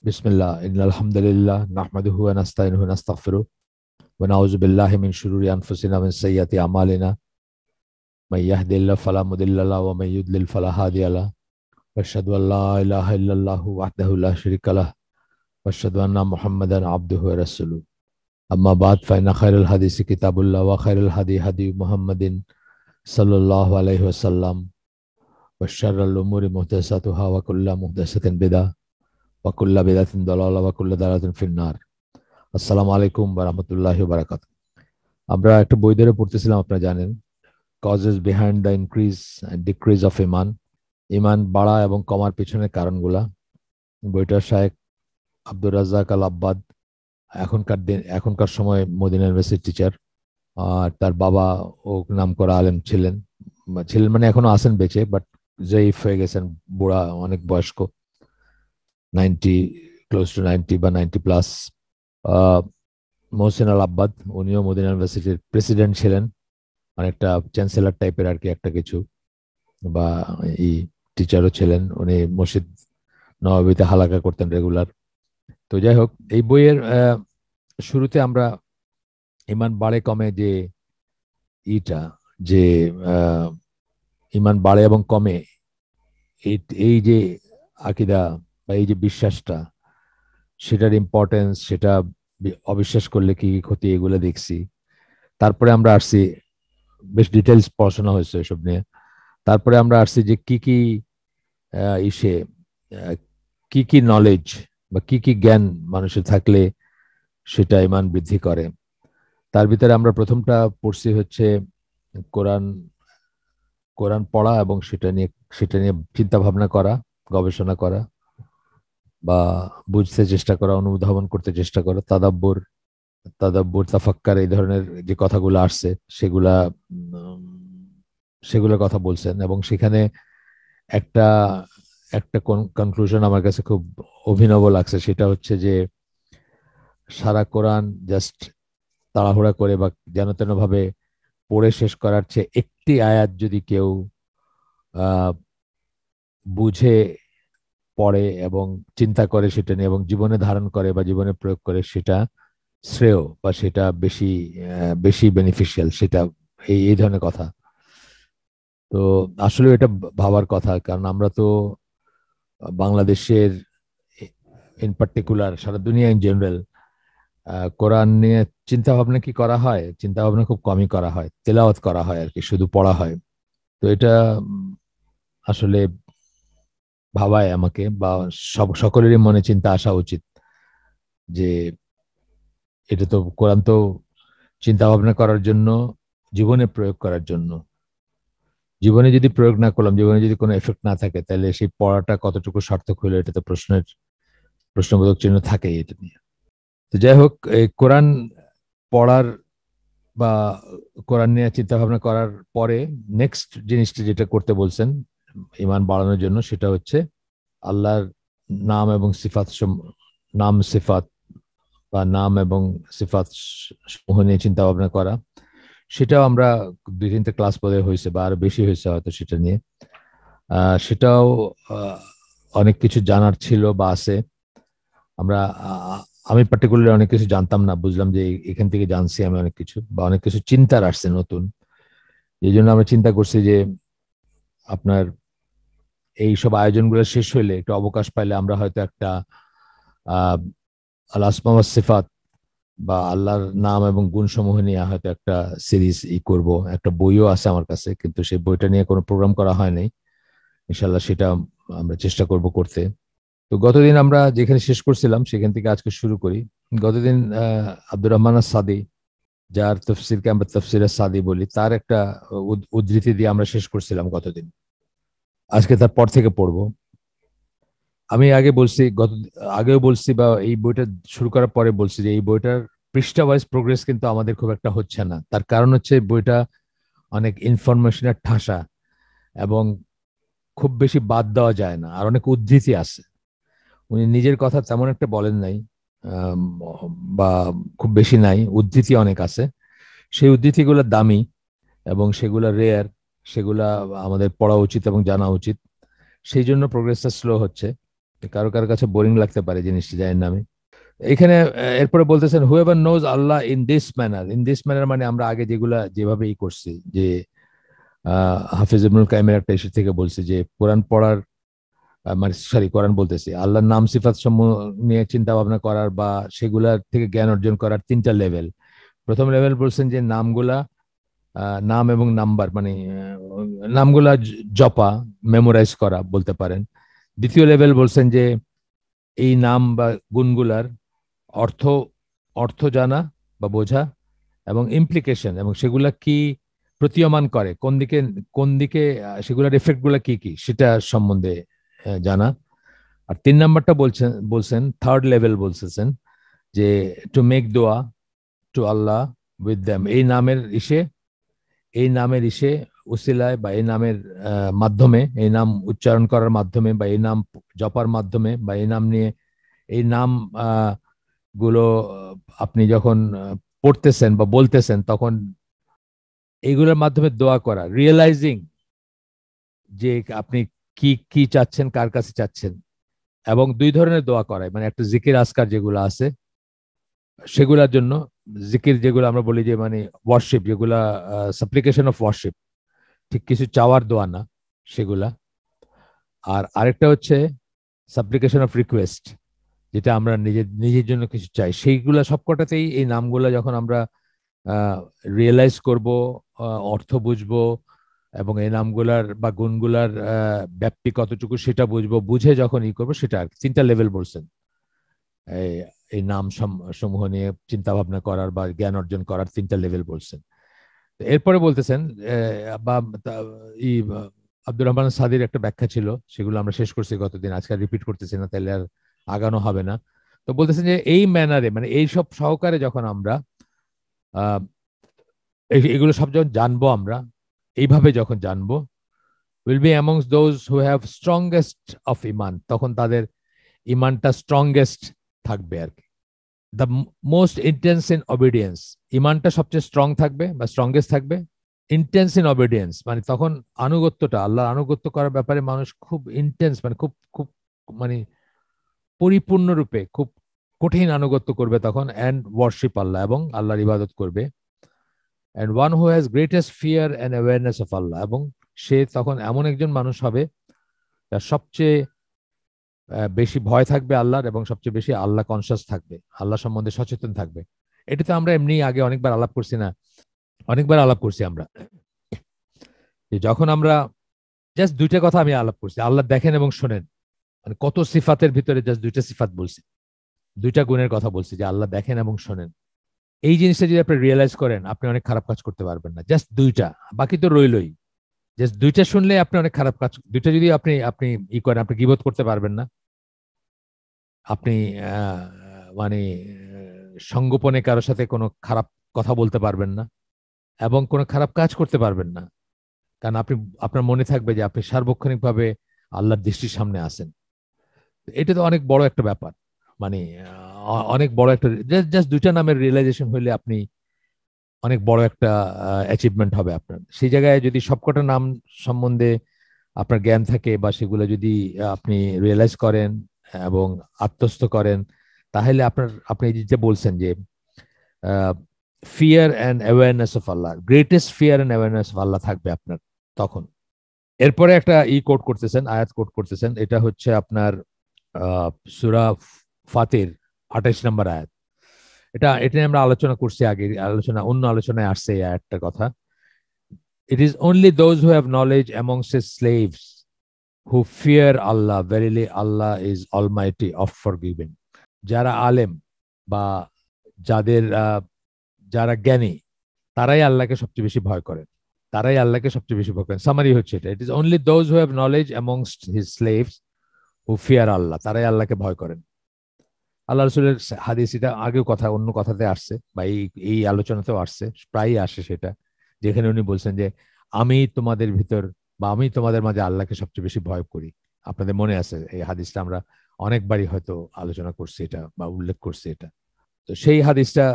বিসমিল্লাহ ইন্নাল হামদুলিল্লাহ নাহমাদুহু ওয়া নাস্তাইনুহু ওয়া নাস্তাগফিরুহ ওয়া নাউযু বিল্লাহি মিন শুরুরি আনফুসিনা ওয়া মিন সাইয়্যাতি আমালিনা মান ইয়াহদিহিল্লাহু ফালা মুদিল্লা লাহু ওয়া মান ইউদ্লিল ফালা হাদিয়া লাহু ওয়া আশহাদু আল লা ইলাহা ইল্লাল্লাহু ওয়াহদাহু লা শারীকা লাহু ওয়া আশহাদু আন্না মুহাম্মাদান আবদুহু ওয়া রাসূলুহু আম্মা বা'দ ফাইন্না খায়রাল হাদিসি কিতাবুল্লাহ ওয়া খায়রুল হাদী হাদী মুহাম্মাদিন সাল্লাল্লাহু আলাইহি ওয়াসাল্লাম ওয়া শাররাল উমুরি মুহদাসাতুহা ওয়া কুল্লু মুহদাসাতিন বিদআহ ওয়া কুল্লু বিদআতিন দালালাহ ওয়া কুল্লু দালালাতিন ফিন-নার। আসসালামু আলাইকুম ওয়া রাহমাতুল্লাহি ওয়া বারাকাতুহু। আমরা একটা বই ধরে পড়তেছিলাম, আপনারা জানেন, causes behind the increase and decrease of ইমান, ইমান বাড়া এবং কমার পিছনের কারণগুলা। বইটার শায়েখ আব্দুর রাজ্জাক আল আব্বাদ, এখনকার সময় মদিনা ইউনিভার্সিটির টিচার। আর তার বাবা ও নাম করা আলেম ছিলেন, মানে এখনো আছেন বেঁচে, বাট জয়ীফ হয়ে গেছেন, বুড়া, অনেক বয়স্ক, 90, ক্লোজ টু 90 বা 90+। মহসিন আল আব্বাদ, উনিও মদিনা ইউনিভার্সিটির প্রেসিডেন্ট ছিলেন, অনেকটা চ্যান্সেলর টাইপের আর কি, একটা কিছু, বা এই টিচারও ছিলেন। উনি মসজিদ নববীতে হালাকা করতেন রেগুলার। তো যাই হোক, এই বইয়ের শুরুতে আমরা ইমান বাড়ে কমে যে ইটা, যে আহ, ইমান বাড়ে এবং কমে, এই এই যে আকিদা বা এই যে বিশ্বাসটা, সেটার ইম্পর্টেন্স, সেটা অবিশ্বাস করলে কি কি ক্ষতি, এগুলো দেখছি। তারপরে আমরা আসছি, বেশ ডিটেলস পড়াশোনা হয়েছে এসব নিয়ে। তারপরে আমরা আসছি যে কি কি ইসে আহ, কি কি নলেজ বা কি কি জ্ঞান মানুষের থাকলে সেটা ইমান বৃদ্ধি করে। তার ভিতরে আমরা প্রথমটা পড়ছি হচ্ছে কোরআন। কোরআন পড়া এবং সেটা নিয়ে চিন্তা ভাবনা করা, গবেষণা করা, বা বুঝতে চেষ্টা করা, অনুধাবন করতে চেষ্টা করা, তাদাব্বুর, তাফাক্কার, এই ধরনের যে কথাগুলো আসছে সেগুলা উম, সেগুলোর কথা বলছেন। এবং সেখানে একটা একটা কনক্লুশন আমার কাছে খুব অভিনব লাগছে, সেটা হচ্ছে যে সারা কোরআন জাস্ট তাড়াহুড়া করে বা যেন তেন ভাবে পড়ে শেষ করার চেয়ে একটি আয়াত যদি কেউ আহ বুঝে পড়ে এবং চিন্তা করে সেটা নিয়ে এবং জীবনে ধারণ করে বা জীবনে প্রয়োগ করে, সেটা শ্রেয় বা সেটা বেশি বেশি বেনিফিশিয়াল, সেটা এই এই ধরনের কথা। তো আসলে এটা ভাবার কথা, কারণ আমরা তো বাংলাদেশের ইন পার্টিকুলার, সারা দুনিয়া ইন জেনারেল, কোরআন নিয়ে চিন্তা ভাবনা কি করা হয়? চিন্তা ভাবনা খুব কমই করা হয়, তেলাওয়াত করা হয় আর কি, শুধু পড়া হয়। তো এটা আসলে ভাবায় আমাকে, বা সকলেরই মনে চিন্তা আসা উচিত যে এটা তো, কোরআন তো চিন্তা ভাবনা করার জন্য, জীবনে প্রয়োগ করার জন্য। জীবনে যদি প্রয়োগ না করলাম, জীবনে যদি কোনো এফেক্ট না থাকে, তাহলে সেই পড়াটা কতটুকু সার্থক হলো, এটা তো প্রশ্নবোধক চিহ্ন থাকেই এটা নিয়ে। তো যাই হোক, এই কোরআন পড়ার বা কোরআন নিয়ে চিন্তা ভাবনা করার পরে নেক্সট জিনিসটা যেটা করতে বলছেন ইমান বাড়ানোর জন্য, সেটা হচ্ছে আল্লাহর নাম এবং সিফাত নাম সিফাত বা নাম এবং সিফাত সমূহ নিয়ে চিন্তা ভাবনা করা। সেটাও আমরা 2-3টে ক্লাস পরে হয়েছে, বা আরো বেশি হয়েছে হয়তো সেটা নিয়ে। সেটাও আহ, অনেক কিছু জানার ছিল বা আছে। আমরা আমি পার্টিকুলারলি অনেক কিছু জানতাম না, বুঝলাম যে এখান থেকে জানছি আমি অনেক কিছু, বা অনেক কিছু চিন্তার আসছে নতুন। এই জন্য আমরা চিন্তা করছি যে আপনার এই সব আয়োজনগুলো শেষ হইলে, একটু অবকাশ পাইলে, আমরা হয়তো একটা আহ আল আসমা ওয়াস সিফাত বা আল্লাহর নাম এবং গুণ সমূহ নিয়ে হয়তো একটা সিরিজ করব। একটা বইও আছে আমার কাছে, কিন্তু সেই বইটা নিয়ে কোনো প্রোগ্রাম করা হয় নাই। ইনশাল্লাহ সেটা আমরা চেষ্টা করব করতে। তো গতদিন আমরা যেখানে শেষ করছিলাম সেখান থেকে আজকে শুরু করি। গতদিন আব্দুর রহমান সাদি, যার তফসিরকে আমরা তফসিরে সাদি বলি, তার একটা উদ্ধৃতি দিয়ে আমরা শেষ করছিলাম গতদিন। আজকে তার পর থেকে পড়বো। আমি আগেও বলছি, বা এই বইটা শুরু করার পরে বলছি, যে এই বইটার পৃষ্ঠা ওয়াইজ প্রোগ্রেস কিন্তু আমাদের খুব একটা হচ্ছে না। তার কারণ হচ্ছে বইটা অনেক ইনফরমেশনের ঠাসা, এবং খুব বেশি বাদ দেওয়া যায় না, আর অনেক উদ্ধৃতি আছে। উনি নিজের কথা তেমন একটা বলেন নাই, আম, বা খুব বেশি নাই, উদ্ধৃতি অনেক আছে। সেই উদ্ধৃতিগুলো দামি এবং সেগুলো রেয়ার, সেগুলা আমাদের পড়া উচিত এবং জানা উচিত। সেই জন্য প্রোগ্রেসটা স্লো হচ্ছে। কারো কারো কাছে বোরিং লাগতে পারে জিনিসটা জানি না আমি। এখানে এরপরে বলতেছেন whoever knows Allah in this manner মানে আমরা আগে যেগুলা যেভাবে করছি যে হাফিজ ইবনুল কাইমের একটা ইস্যু থেকে বলছি যে কোরআন পড়ার মানে সরি কোরআন বলতেছি আল্লাহর নাম সিফাত সমূহ নিয়ে চিন্তা ভাবনা করার বা সেগুলার থেকে জ্ঞান অর্জন করার তিনটা লেভেল। প্রথম লেভেল বলছেন যে নামগুলা নাম এবং নাম্বার মানে নামগুলা জপা মেমোরাইজ করা বলতে পারেন। দ্বিতীয় লেভেল বলছেন যে এই নাম বা গুণগুলার অর্থ অর্থ জানা বা বোঝা এবং ইমপ্লিকেশন এবং সেগুলা কি প্রতীয়মান করে কোন দিকে সেগুলোর এফেক্ট গুলা কি কি সেটা সম্বন্ধে জানা। আর তিন নাম্বারটা বলছেন থার্ড লেভেল বলতেছেন যে টু মেক দোয়া টু আল্লাহ উইথ দ্যাম এই নামের ইসে উসিলায় বা এই নামের মাধ্যমে এই নাম উচ্চারণ করার মাধ্যমে বা এই নাম জপার মাধ্যমে বা এই নাম নিয়ে এই নাম গুলো আপনি যখন পড়তেছেন বা বলতেছেন তখন এইগুলোর মাধ্যমে দোয়া করা রিয়েলাইজিং যে আপনি কি কি চাচ্ছেন কার কাছে চাচ্ছেন। এবং দুই ধরনের দোয়া করায় মানে একটা জিকির আজকার যেগুলো আছে সেগুলোর জন্য জিকির যেগুলো আমরা বলি যে মানে ওয়ার্শিপ যেগুলা সাপ্লিকেশন অফ ওয়ার্শিপ ঠিক কিছু চাওয়ার দোয়া না সেগুলা। আর আরেকটা হচ্ছে সাপ্লিকেশন অফ রিকোয়েস্ট যেটা আমরা নিজের নিজের জন্য কিছু চাই সেইগুলা সবকটাতেই এই নামগুলা যখন আমরা রিয়েলাইজ করব অর্থ বুঝবো এবং এই নামগুলার বা গুণগুলার ব্যাপ্তি কতটুকু সেটা বুঝবো বুঝে যখন করবো সেটা তিনটা লেভেল বলছেন এই এই নাম সমূহ নিয়ে চিন্তা ভাবনা করার বা জ্ঞান অর্জন করার তিনটা লেভেল বলছেন। এরপরে বলতেছেন বা ই আব্দুর রহমান সাদির একটা ব্যাখ্যা ছিল সেগুলো আমরা শেষ করছি গতদিন আজকে রিপিট করতেছি না তাহলে আর আগানো হবে না। তো বলতেছেন যে এই ম্যানারে মানে এই সব সহকারে যখন আমরা আহ এগুলো সব যখন জানবো আমরা এইভাবে যখন জানবো will be amongst those who have strongest of ইমান তখন তাদের ইমানটা স্ট্রংগেস্ট থাকবে আর কি। The most intense in obedience ইমানটা সবচেয়ে স্ট্রং থাকবে বা স্ট্রংগেস্ট থাকবে। ইন্টেন্স ইন অবিডিয়েন্স মানে তখন আনুগত্যটা আল্লাহর আনুগত্য করার ব্যাপারে মানুষ খুব ইন্টেন্স মানে খুব খুব মানে পরিপূর্ণরূপে খুব কঠিন আনুগত্য করবে তখন অ্যান্ড ওয়ার্শিপ আল্লাহ এবং আল্লাহর ইবাদত করবে। And one who has greatest fear and awareness of Allah এবং সে তখন এমন একজন মানুষ হবে যার সবচেয়ে বেশি ভয় থাকবে আল্লাহর এবং সবচেয়ে বেশি আল্লাহ কনসাস থাকবে আল্লাহ সম্বন্ধে সচেতন থাকবে। এটা তো আমরা এমনি আগে অনেকবার আলাপ করছি না অনেকবার আলাপ করছি আমরা যে যখন আমরা জাস্ট দুইটা কথা আমি আলাপ করছি আল্লাহ দেখেন এবং শোনেন মানে কত সিফাতের ভিতরে জাস্ট দুইটা সিফাত বলছি দুইটা গুণের কথা বলছি যে আল্লাহ দেখেন এবং শোনেন। এই জিনিসটা যদি আপনি রিয়েলাইজ করেন আপনি অনেক খারাপ কাজ করতে পারবেন না জাস্ট দুইটা বাকি তো রইলই। জাস্ট দুইটা শুনলে আপনি অনেক খারাপ কাজ দুইটা যদি আপনি আপনি করেন আপনি গীবত করতে পারবেন না আপনি মানে সঙ্গোপনে কারোর সাথে কোনো খারাপ কথা বলতে পারবেন না এবং কোনো খারাপ কাজ করতে পারবেন না কারণ আপনি আপনার মনে থাকবে যে আপনি সার্বক্ষণিকভাবে আল্লাহর দৃষ্টির সামনে আছেন। এটা তো অনেক বড় একটা ব্যাপার মানে অনেক বড় একটা জাস্ট দুইটা নামের রিয়েলাইজেশন হইলে আপনি অনেক বড় একটা অ্যাচিভমেন্ট হবে আপনার। সেই জায়গায় যদি সবকটা নাম সম্বন্ধে আপনার জ্ঞান থাকে বা সেগুলো যদি আপনি রিয়েলাইজ করেন এবং আত্মস্থ করেন তাহলে আপনি যেটা বলছেন যে fear and awareness of Allah greatest fear and awareness of Allah থাকবে আপনার তখন। এরপরে একটা কোট করতেছেন আয়াত কোট করতেছেন এটা হচ্ছে আপনার সূরা ফাতির 28 নম্বর আয়াত। এটা নিয়ে আমরা আলোচনা করছি আগে অন্য আলোচনায় আসছে এই আয়াতটার কথা। ইট is only those who have knowledge amongst his slaves who fear Allah verily Allah is Almighty of forgiving. যারা আলেম বা যাদের যারা জ্ঞানী তারাই আল্লাহকে সবচেয়ে বেশি ভয় করেন তারাই আল্লাহকে সবচেয়ে বেশি ভয় করেন। সামারি হচ্ছে এটা it is only those who have knowledge amongst his slaves who fear Allah তারাই আল্লাহকে ভয় করেন। আল্লাহ রসুলের হাদিস এটা আগেও কথা অন্য কথাতে আসছে বা এই আলোচনাতেও আসছে প্রায়ই আসে সেটা যেখানে উনি বলছেন যে আমি তোমাদের ভিতর বা আমি তোমাদের মাঝে আল্লাহকে সবচেয়ে বেশি ভয় করি। আপনাদের মনে আছে এই হাদিসটা আমরা অনেকবারই হয়তো আলোচনা করছি এটা বা উল্লেখ করছি এটা। তো সেই হাদিসটা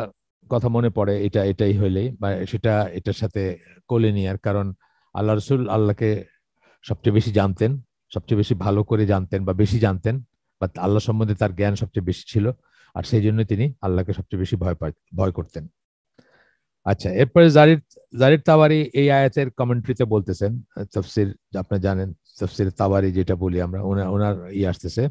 কথা মনে পড়ে এটাই হইলেই বা সেটা এটার সাথে কোলে নেওয়ার কারণ আল্লাহ রসুল আল্লাহকে সবচেয়ে বেশি জানতেন সবচেয়ে বেশি ভালো করে জানতেন বা বেশি জানতেন বা আল্লাহ সম্বন্ধে তার জ্ঞান সবচেয়ে বেশি ছিল, আর সেই জন্য তিনি আল্লাহকে সবচেয়ে বেশি ভয় করতেন। আচ্ছা, এরপরে জারির জারির তাবারি এই আয়াতের কমেন্ট্রিতে বলতেছেন, তাফসির আপনি জানেন, তাফসির তাবারি যেটা বলি আমরা, ওনার ওনার আসতেছে,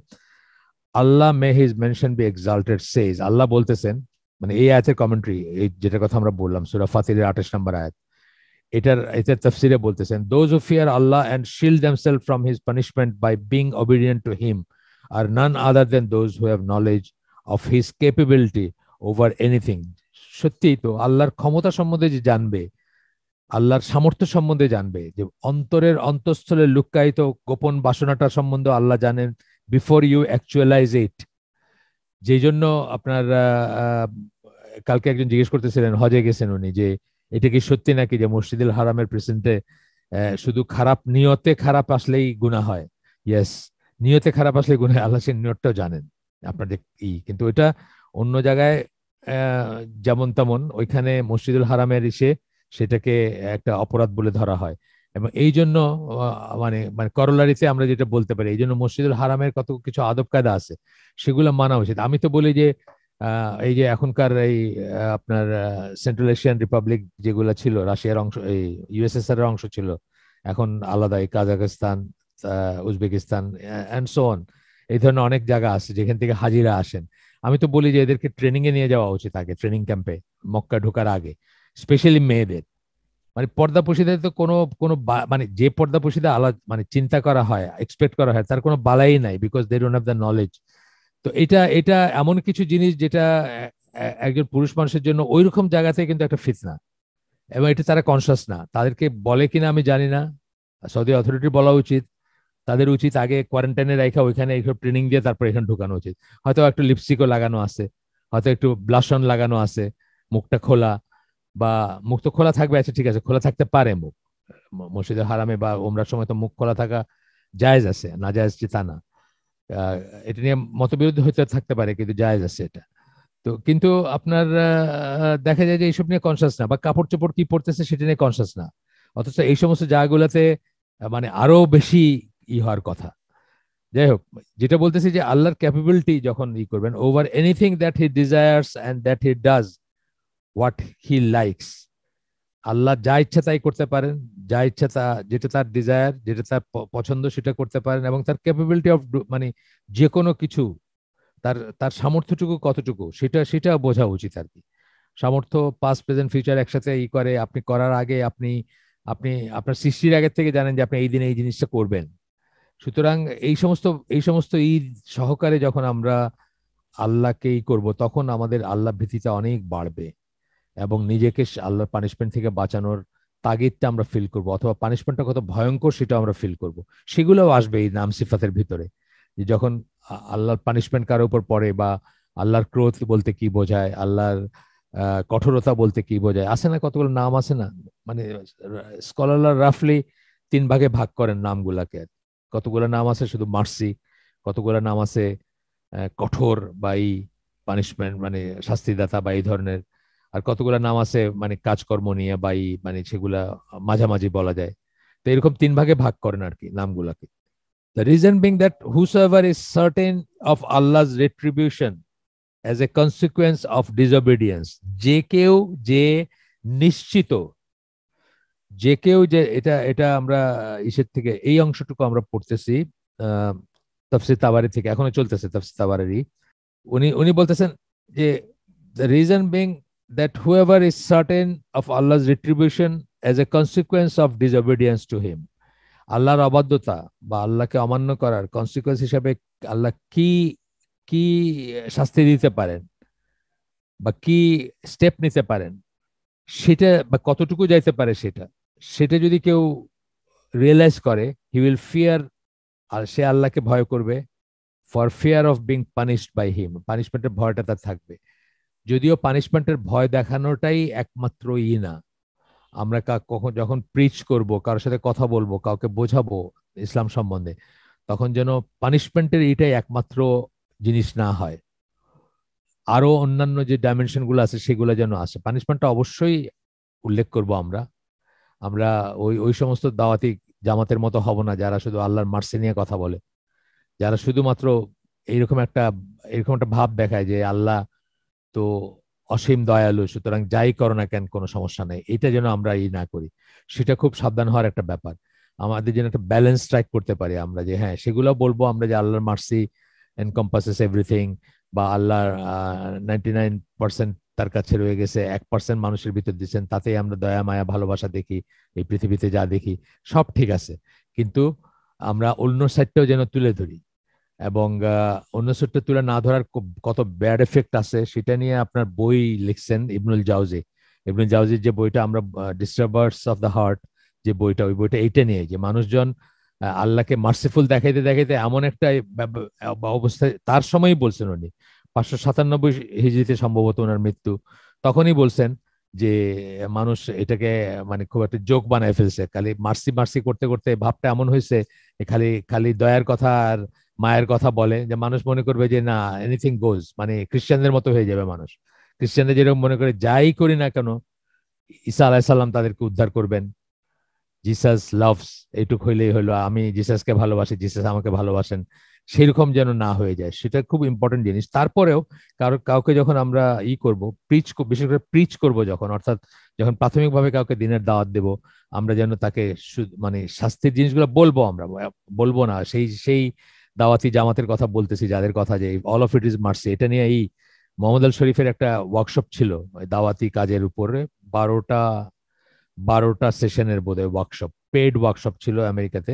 Allah may his mention be exalted says, আল্লাহ বলতেছেন, মানে এই আয়াতের কমেন্ট্রি, এই যেটা কথা আমরা বললাম সূরা ফাতিরের 28 নম্বর আয়াত, এটার তাফসিরে বলতেছেন, those who fear Allah and shield themselves from his punishment by being obedient to him are none other than those who have knowledge of his capability over anything. সত্যি তো, আল্লাহর ক্ষমতা সম্বন্ধে যে জানবে, আল্লাহর সামর্থ্য সম্বন্ধে জানবে, যে অন্তরের অন্তঃস্থলে লুক্কায়িত গোপন বাসনাটা সম্বন্ধে আল্লাহ জানেন বিফোর ইউ অ্যাকচুয়ালাইজ ইট। যেই জন্য আপনার কালকে একজন জিজ্ঞেস করতেছিলেন, হজে গেছেন উনি, যে এটা কি সত্যি নাকি যে মসজিদুল হারামের প্রেসেন্টে শুধু খারাপ নিয়তে খারাপ আসলেই গুনাহ হয়? ইয়েস, নিয়তে খারাপ আসলে গুনাহ হয়, আল্লাহ সেই নিয়তটাও জানেন আপনাদের কিন্তু এটা অন্য জায়গায় আহ, যেমন তেমন, ওইখানে মসজিদুল হারামের এসে সেটাকে একটা অপরাধ বলে ধরা হয়। এবং এই জন্য মানে মানে করোলারিতে আমরা যেটা বলতে পারি, এই জন্য মসজিদুল হারামের কত কিছু আদব কায়দা আছে, সেগুলো মানা উচিত। আমি তো বলি যে এই যে এখনকার এই আপনার সেন্ট্রাল এশিয়ান রিপাবলিক যেগুলো ছিল, রাশিয়ার অংশ, এই ইউএসএসআর এর অংশ ছিল, এখন আলাদা, এই Kazakhstan, Uzbekistan and so on, এই ধরনের অনেক জায়গা আছে যেখান থেকে হাজিরা আসেন। আমি তো বলি যে এদেরকে ট্রেনিং এ নিয়ে যাওয়া উচিত আগে, ট্রেনিং ক্যাম্পে মক্কা ঢোকার আগে, স্পেশালি মেয়েদের। মানে পর্দাপোশীদের তো কোনো কোনো মানে যে পর্দাপোশীদের মানে চিন্তা করা হয়, এক্সপেক্ট করা হয়, তার কোনো বালাই নাই, because they don't have the knowledge. তো এটা এটা এমন কিছু জিনিস যেটা একজন পুরুষ মানুষের জন্য ওইরকম জায়গাতে কিন্তু একটা ফিতনা, এবং এটা তারা কনসাস না। তাদেরকে বলে কিনা আমি জানি না, সৌদি অথরিটি বলা উচিত, তাদের উচিত আগে কোয়ারেন্টাইনে রাখা, ওইখানে এইসব ট্রেনিং দিয়ে তারপর এখানে ঢুকানো উচিত। হয়তো একটু লিপস্টিকও লাগানো আছে, হয়তো একটু ব্লাশন লাগানো আছে, মুখটা খোলা, বা মুখ তো খোলা থাকবে, আচ্ছা ঠিক আছে, খোলা থাকতে পারে মুখ, মসজিদে হারামে বা ওমরার সময় তো মুখ খোলা থাকা জায়েজ আছে, না জায়েজ যে তা না। আহ, এটা নিয়ে মতবিরোধ হতে থাকতে পারে, কিন্তু জায়েজ আছে এটা। তো কিন্তু আপনার দেখা যায় যে এইসব নিয়ে কনসাস না, বা কাপড় চোপড় কি পরতেছে সেটা নিয়ে কনসাস না। অথচ এই সমস্ত জায়গাগুলোতে মানে আরো বেশি হওয়ার কথা। যাই হোক, যেটা বলতেছি যে আল্লাহর ক্যাপাবিলিটি যখন করবেন, over anything that he desires and that he does what he likes, আল্লাহ যা ইচ্ছা তাই করতে পারেন, যা ইচ্ছা তা, যেটা তার ডিজায়ার, যেটা তার পছন্দ সেটা করতে পারেন, এবং তার ক্যাপাবিলিটি অফ মানে যে কোনো কিছু, তার তার সামর্থ্যটুকু কতটুকু সেটা সেটা বোঝা উচিত আর কি। সামর্থ্য পাস্ট প্রেজেন্ট ফিউচার একসাথে করে, আপনি করার আগে আপনি আপনি আপনার সৃষ্টির আগের থেকে জানেন যে আপনি এই দিনে এই জিনিসটা করবেন। সুতরাং এই সমস্ত সহকারে যখন আমরা আল্লাহকে করব, তখন আমাদের আল্লাহ ভীতিটা অনেক বাড়বে, এবং নিজেকে আল্লাহর পানিশমেন্ট থেকে বাঁচানোর তাগিদটা আমরা ফিল করব, অথবা পানিশমেন্টটা কত ভয়ঙ্কর সেটা আমরা ফিল করব। সেগুলোও আসবে এই নাম সিফাতের ভিতরে, যে যখন আল্লাহর পানিশমেন্ট কারো উপর পড়ে, বা আল্লাহর ক্রোধ বলতে কি বোঝায়, আল্লাহর কঠোরতা বলতে কি বোঝায়, আছে না কতগুলো নাম আছে না, মানে স্কলাররা রাফলি 3 ভাগে ভাগ করেন নামগুলাকে। কতগুলো নাম আছে শুধু মার্সি, কতগুলো নাম আছে কঠোর বা এই পানিশমেন্ট মানে শাস্তিদাতা বা এই ধরনের, আর কতগুলো নাম আছে মানে কাজকর্ম নিয়ে বা এই মানে সেগুলা মাঝামাঝি বলা যায়। তো এরকম 3 ভাগে ভাগ করেন আর কি নামগুলাকে। The reason being that whosoever is certain of Allah's retribution as a consequence of disobedience, যে কেউ, যে নিশ্চিত, যে কেউ, যে এটা এটা আমরা ইসের থেকে এই অংশটুকু আমরা পড়তেছি আহ তাফসীর তাবারি থেকে, এখনো চলতেছে তাফসীর তাবারি। উনি উনি বলতেছেন যে the reason being that whoever is certain of Allah's retribution as a consequence of disobedience to him, আল্লাহর অবাধ্যতা বা আল্লাহকে অমান্য করার কনসিকোয়েন্স হিসাবে আল্লাহ কি কি শাস্তি দিতে পারেন, বা কি স্টেপ নিতে পারেন, সেটা বা কতটুকু যাইতে পারে, সেটা সেটা যদি কেউ রিয়েলাইজ করে, হি উইল ফিয়ার, আর সে আল্লাহকে ভয় করবে, for fear of being punished by him, পানিশমেন্টের ভয়টা তার থাকবে। যদিও পানিশমেন্টের ভয় দেখানোটাই একমাত্র না, আমরা কখন যখন প্রিচ করব, কারোর সাথে কথা বলবো, কাউকে বোঝাবো ইসলাম সম্বন্ধে, তখন যেন পানিশমেন্টের এটাই একমাত্র জিনিস না হয়, আরো অন্যান্য যে ডাইমেনশন গুলো আছে সেগুলো যেন আসে। পানিশমেন্টটা অবশ্যই উল্লেখ করব আমরা, আমরা ওই ওই সমস্ত দাওয়াতি জামাতের মতো হব না যারা শুধু আল্লাহর মার্সি নিয়ে কথা বলে, যারা শুধুমাত্র এইরকম একটা এরকম একটা ভাব দেখায় যে আল্লাহ তো অসীম দয়ালু, সুতরাং যাই করো না কেন কোনো সমস্যা নেই, এটা যেন আমরা না করি। সেটা খুব সাবধান হওয়ার একটা ব্যাপার। আমাদের যেন একটা ব্যালেন্স স্ট্রাইক করতে পারি আমরা, যে হ্যাঁ সেগুলো বলবো আমরা যে আল্লাহর মার্সি এনকম্পাসেস এভরিথিং, বা আল্লাহর 99% তার কাছে রয়ে গেছে, 1% মানুষের ভিতর দিচ্ছেন, তাতেই আমরা দয়া মায়া ভালোবাসা দেখি এই পৃথিবীতে, যা দেখি সব ঠিক আছে। কিন্তু আমরা অন্য সাইডটাও যেন তুলে ধরি, এবং অন্য সাইডটা তুলে না ধরার কত ব্যাড এফেক্ট আছে সেটা নিয়ে আপনার বই লিখছেন ইবনুল জাউজি। ইবনুল জাউজির যে বইটা আমরা ডিস্টার্বার্স অফ দ্য হার্ট, যে বইটা, ওই বইটা এইটা নিয়ে যে মানুষজন আল্লাহকে মার্সিফুল দেখাইতে দেখাইতে এমন একটা অবস্থায়, তার সময়ই বলছেন উনি 597 হিজরিতে সম্ভবত ওনার মৃত্যু, তখনই বলছেন যে মানুষ এটাকে মানে খুব একটা জোক বানায় ফেলছে, খালি মার্সি মার্সি করতে করতে ভাবটা এমন হয়েছে খালি খালি দয়ার কথা আর মায়ের কথা বলে, যে মানুষ মনে করবে যে না এনিথিং গোজ, মানে খ্রিস্টানদের মতো হয়ে যাবে মানুষ। খ্রিস্টানদের যেরকম মনে করে যাই করি না কেন ঈসা আলাইসাল্লাম তাদেরকে উদ্ধার করবেন, জিসাস লাভস, এইটুক হইলেই হলো, আমি জিসাসকে ভালোবাসি, জিসাস আমাকে ভালোবাসেন, সেরকম যেন না হয়ে যায়, সেটা খুব ইম্পর্টেন্ট জিনিস। তারপরেও কাউকে যখন আমরা করব, বিশেষ করে প্রিচ করব যখন, অর্থাৎ যখন প্রাথমিকভাবে কাউকে দিনের দাওয়াত দেব, আমরা যেন তাকে মানে শাস্তির জিনিসগুলো বলবো, আমরা বলবো না সেই সেই দাওয়াতি জামাতের কথা বলতেছি, যাদের কথা যে all of it is mercy, এটা নিয়ে মোহাম্মদ আল শরীফের একটা ওয়ার্কশপ ছিল দাওয়াতি কাজের উপরে, 12টা সেশনের বোধহয় ওয়ার্কশপ, পেড ওয়ার্কশপ ছিল আমেরিকাতে,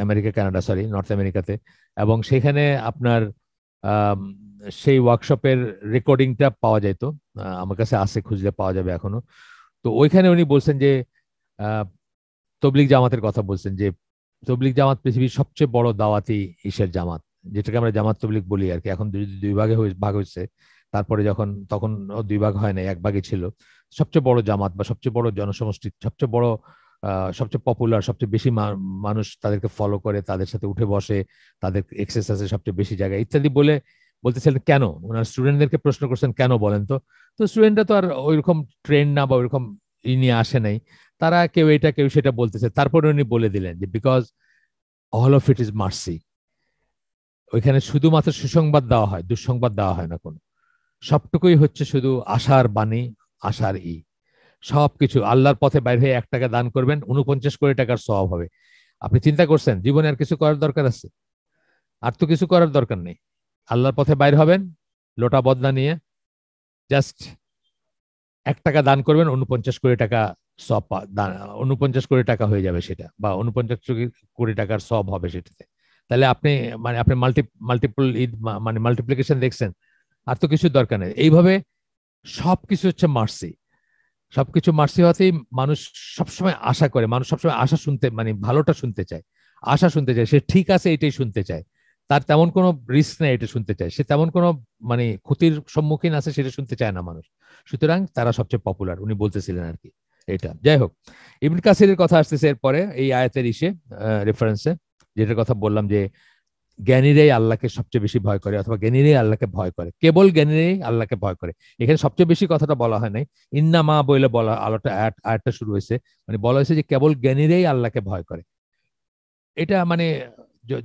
আমেরিকা কানাডা সরি নর্থ আমেরিকাতে। এবং সেখানে আপনার আম, সেই ওয়ার্কশপের রেকর্ডিংটা পাওয়া যেত, আমার কাছে আছে, খুঁজলে পাওয়া যাবে এখনো। তো ওইখানে উনি বলছেন যে আহ, তবলিগ জামাতের কথা বলছেন, যে তবলিগ জামাত পৃথিবীর সবচেয়ে বড় দাওয়াতি ইসের জামাত, যেটাকে আমরা জামাত তবলিগ বলি আর কি। এখন দুই ভাগে ভাগ হয়েছে, তারপরে তখন দুই ভাগ হয় না, এক ভাগে ছিল। সবচেয়ে বড় জামাত বা সবচেয়ে বড় জনসমষ্টি, সবচেয়ে বড় সবচেয়ে পপুলার, সবচেয়ে বেশি মানুষ তাদেরকে ফলো করে, তাদের সাথে উঠে বসে, তাদের এক্সেস আছে সবচেয়ে বেশি জায়গায় ইত্যাদি বলে বলতেছিলেন। কেন ওনার স্টুডেন্টদেরকে প্রশ্ন করছেন কেন বলেন তো? তো স্টুডেন্টরা তো আর ওইরকম ট্রেন্ড না বা ওইরকম নিয়ে আসে নাই, তারা কেউ এটা কেউ সেটা বলতেছে। তারপরে উনি বলে দিলেন যে because all of it is mercy, ওইখানে শুধুমাত্র সুসংবাদ দেওয়া হয়, দুঃসংবাদ দেওয়া হয় না কোনো, সবটুকুই হচ্ছে শুধু আশার বাণী, আশার সবকিছু। আল্লাহর পথে বাইরে হয়ে 1 টাকা দান করবেন, 49 কোটি টাকার সওয়াব হবে। আপনি চিন্তা করছেন জীবনে আর কিছু করার দরকার আছে? আর তো কিছু করার দরকার নেই। আল্লাহর পথে বাইর হবেন লোটা বদনা নিয়ে, জাস্ট 1 টাকা দান করবেন, 49 কোটি টাকা সব 49 কোটি টাকা হয়ে যাবে সেটা, বা 49 কোটি টাকার সব হবে সেটাতে। তাহলে আপনি মাল্টিপল মানে মাল্টিপ্লিকেশন দেখছেন। আর তো কিছু দরকার নেই। এইভাবে সবকিছু হচ্ছে মার্সি, সবকিছু মার্সি হতেই মানুষ সবসময় আশা করে, মানুষ সবসময় আশা শুনতে, মানে ভালোটা শুনতে চায়, আশা শুনতে চায়, সে ঠিক আছে এটাই শুনতে চায়, তার তেমন কোনো রিস্ক নেই এটা শুনতে চায়, সে তেমন কোনো মানে ক্ষতির সম্মুখীন আছে সেটা শুনতে চায় না মানুষ। সুতরাং তারা সবচেয়ে পপুলার, উনি বলতেছিলেন আর কি। এটা যাই হোক, ইবনে কাসিরের কথা আসতেছে এরপরে এই আয়াতের রেফারেন্সে, যেটার কথা বললাম যে জ্ঞানীরাই আল্লাহকে সবচেয়ে বেশি ভয় করে, অথবা জ্ঞানীরাই আল্লাহকে ভয় করে, কেবল জ্ঞানীরাই আল্লাহকে ভয় করে। এখানে সবচেয়ে বেশি কথাটা বলা হয় নাই, ইন্না মা বইলে বলা, আলোটা আয়াতটা শুরু হয়েছে, মানে বলা হয়েছে যে কেবল জ্ঞানীরাই আল্লাহকে ভয় করে। এটা মানে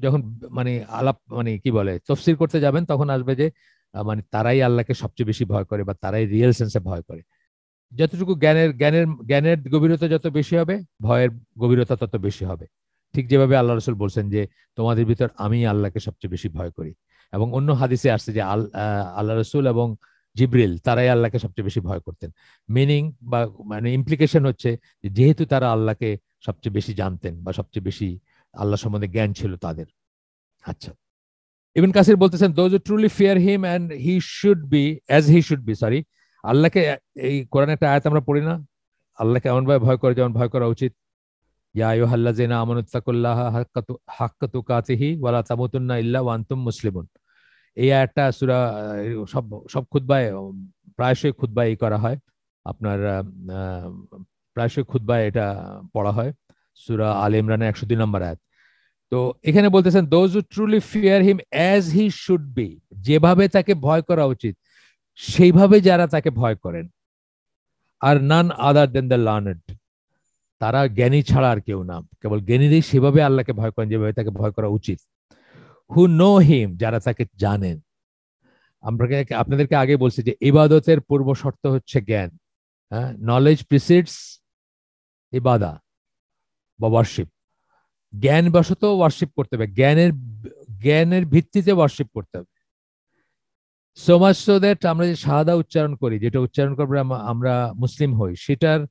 যখন মানে আলাপ মানে কি বলে তফসির করতে যাবেন, তখন আসবে যে মানে তারাই আল্লাহকে সবচেয়ে বেশি ভয় করে, বা তারাই রিয়েল সেন্সে ভয় করে। যতটুকু জ্ঞানের গভীরতা যত বেশি হবে, ভয়ের গভীরতা তত বেশি হবে। ঠিক যেভাবে আল্লাহ রসুল বলছেন যে তোমাদের ভিতর আমি আল্লাহকে সবচেয়ে বেশি ভয় করি। এবং অন্য হাদিসে আসছে যে আল্লাহ রসুল এবং জিব্রিল তারাই আল্লাহকে সবচেয়ে বেশি ভয় করতেন। মিনিং বা মানে ইমপ্লিকেশন হচ্ছে যে যেহেতু তারা আল্লাহকে সবচেয়ে বেশি জানতেন, বা সবচেয়ে বেশি আল্লাহ সম্বন্ধে জ্ঞান ছিল তাদের। আচ্ছা, ইবন কাসির বলতেছেন those who truly fear him and he should be as he should be, sorry, আল্লাহকে, এই কোরআন একটা আয়াত আমরা পড়ি না, আল্লাহকে এমন ভাবে ভয় করে যেমন ভয় করা উচিত। ইয়া আইয়ুহাল্লাযিনা আমানুত্তাকুল্লাহা হাক্কা তুকাতিহি ওয়া লা তামুতুন্না ইল্লা ওয়া আনতুম মুসলিমুন। এই আয়াতটা সূরা সব সব খুতবায়, প্রায়শই খুতবায় করা হয় আপনার, প্রায়শই খুতবায় এটা পড়া হয়, সূরা আলে ইমরানের 102 নম্বর আয়াত। তো এখানে বলতেছেন those who truly fear him as he should B, যেভাবে তাকে ভয় করা উচিত সেইভাবে যারা তাকে ভয় করেন। আর none other then the learned, তারা জ্ঞানী ছাড়া আর কেউ না, কেবল জ্ঞানীরাই সেভাবে আল্লাহকে ভয় করেন যেভাবে তাকে ভয় করা উচিত। হু নো হিম, যারা তাকে জানেন। আমরা আপনাদেরকে আগে বলছি যে ইবাদতের পূর্ব শর্ত হচ্ছে জ্ঞান। হ্যাঁ, নলেজ প্রিসিডস ইবাদা বা ওয়ার্শিপ। জ্ঞান বশত ওয়ার্শিপ করতে হবে, জ্ঞানের ভিত্তিতে ওয়ার্শিপ করতে হবে। সো মাচ সো দ্যাট আমরা যে শাহাদা উচ্চারণ করি, যেটা উচ্চারণ করবে আমরা মুসলিম হই, সেটার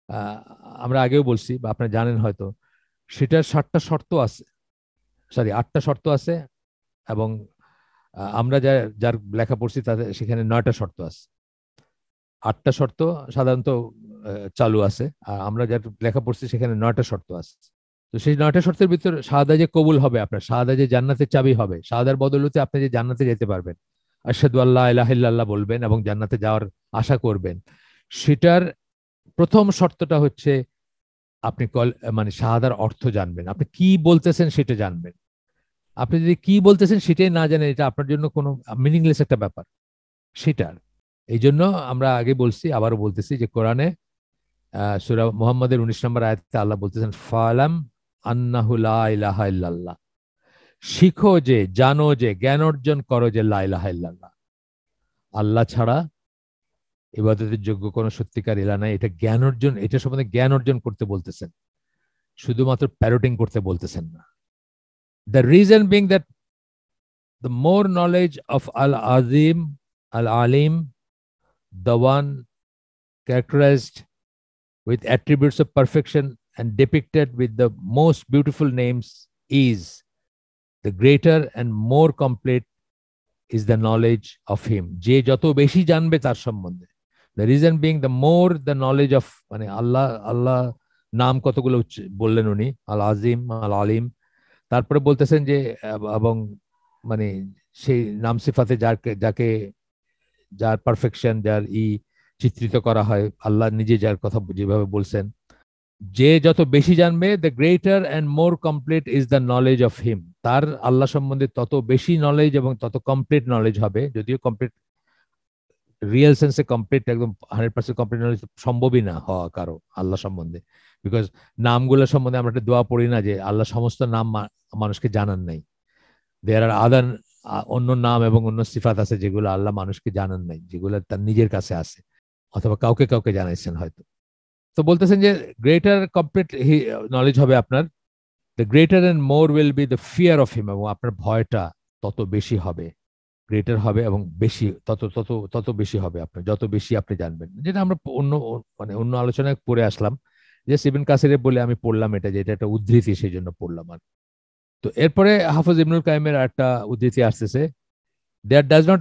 আহ, আমরা আগেও বলছি বা আপনারা জানেন হয়তো, সেটার 7টা শর্ত আছে, সরি 8টা শর্ত আছে। এবং আমরা যার লেখা পড়ছি তাদের সেখানে 9টা শর্ত আছে। 8টা শর্ত সাধারণত চালু আছে, আর আমরা যার লেখা পড়ছি সেখানে 9টা শর্ত আছে। তো সেই 9টা শর্তের ভিতর শাহাদা যে কবুল হবে, আপনার শাহাদা যে জান্নাতের চাবি হবে, শাহাদার বদৌলতে আপনি যে জান্নাতে যেতে পারবেন, আশহাদু আল্লাহ ইলাহা ইল্লাল্লাহ বলবেন এবং জান্নাতে যাওয়ার আশা করবেন, সেটার প্রথম শর্তটা হচ্ছে আপনি মানে শাহাদার অর্থ জানবেন, আপনি কি বলতেছেন সেটা জানবেন। আপনি যদি কি বলতেছেন সেটাই না জানেন, এটা আপনার জন্য কোনো মিনিংলেস একটা ব্যাপার সেটার। এই জন্য আমরা আগে বলছি, আবারও বলতেছি যে কোরআনে সূরা মুহাম্মদের 19 নম্বর আয়াতে আল্লাহ বলতেছেন ফালাম আন্নাহু লা ইলাহা ইল্লাল্লাহ, শিখো যে, জানো যে, জ্ঞান অর্জন করো যে লা ইলাহা ইল্লাল্লাহ, আল্লাহ ছাড়া ইবাদতের যোগ্য কোনো সত্যিকার ইলাহ নাই। এটা জ্ঞান অর্জন, এটা সম্বন্ধে জ্ঞান অর্জন করতে বলতেছেন, শুধুমাত্র প্যারোটিং করতে বলতেছেন না। The reason being that the more knowledge of Al-Azim, Al-Alim, the one characterized with attributes of perfection and depicted with the most beautiful names is, the greater and more complete is the knowledge of him. যে যত বেশি জানবে তার সম্বন্ধে, the reason being the more the knowledge of, মানে আল্লাহ নাম কতগুলো বললেন উনি, আল আজিম, আল আলিম। তারপরে বলতেছেন যে এবং মানে সেই নাম সিফাতে যাকে যার পারফেকশন, যার চিত্রিত করা হয়, আল্লাহ নিজে যার কথা যেভাবে বলছেন, যে যত বেশি জানবে, the greater and more complete is the knowledge of him, তার আল্লাহ সম্বন্ধে তত বেশি নলেজ এবং তত কমপ্লিট নলেজ হবে। যদিও কমপ্লিট রিয়েল সেন্সে কমপ্লিট, একদম 100% কমপ্লিট নলেজ সম্ভবই না হওয়া কারো আল্লাহ সম্বন্ধে, বিকজ নামগুলো সম্বন্ধে আমরা একটা দোয়া পড়ি না যে আল্লাহ সমস্ত নাম মানুষকে জানান নাই। দেয়ার আর আদার অন্য নাম এবং অন্য সিফাত আছে যেগুলো আল্লাহ মানুষকে জানান নাই, যেগুলো তার নিজের কাছে আছে, অথবা কাউকে কাউকে জানাইছেন হয়তো। তো বলতেছেন যে গ্রেটার কমপ্লিট নলেজ হবে আপনার, the greater and more will be the fear of him, এবং আপনার ভয়টা তত বেশি হবে, গ্রেটার হবে এবং বেশি, তত তত তত বেশি হবে আপনার, যত বেশি আপনি জানবেন। যেটা আমরা অন্য আলোচনায় পড়ে আসলাম, যে ইবনে কাসিরের বলে আমি পড়লাম এটা, যে এটা একটা উদ্ধৃতি, সেই জন্য পড়লাম। আর তো এরপরে হাফেজ ইবনুল কাইমের একটা উদ্ধৃতি আসতেছে, there does not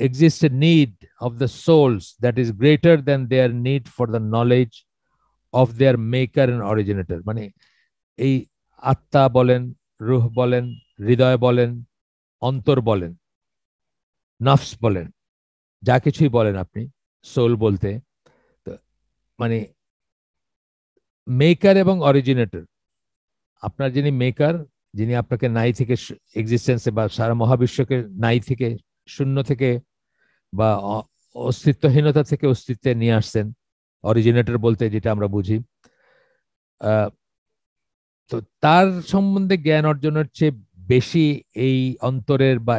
exist a need of the souls that is greater than their need for the knowledge of their maker and originator। মানে এই আত্মা বলেন, রুহ বলেন, হৃদয় বলেন, অন্তর বলেন, নফস বলেন, যা কিছুই বলেন আপনি সোল বলতে, তো মানে মেকার এবং অরিজিনেটর, আপনার যিনি মেকার, যিনি আপনাকে নাই থেকে এক্সিস্টেন্সে বা সারা মহাবিশ্বকে নাই থেকে, শূন্য থেকে বা অস্তিত্বহীনতা থেকে অস্তিত্বে নিয়ে আসছেন, অরিজিনেটর বলতে যেটা আমরা বুঝি। তো তার সম্বন্ধে জ্ঞান অর্জনের চেয়ে বেশি এই অন্তরের বা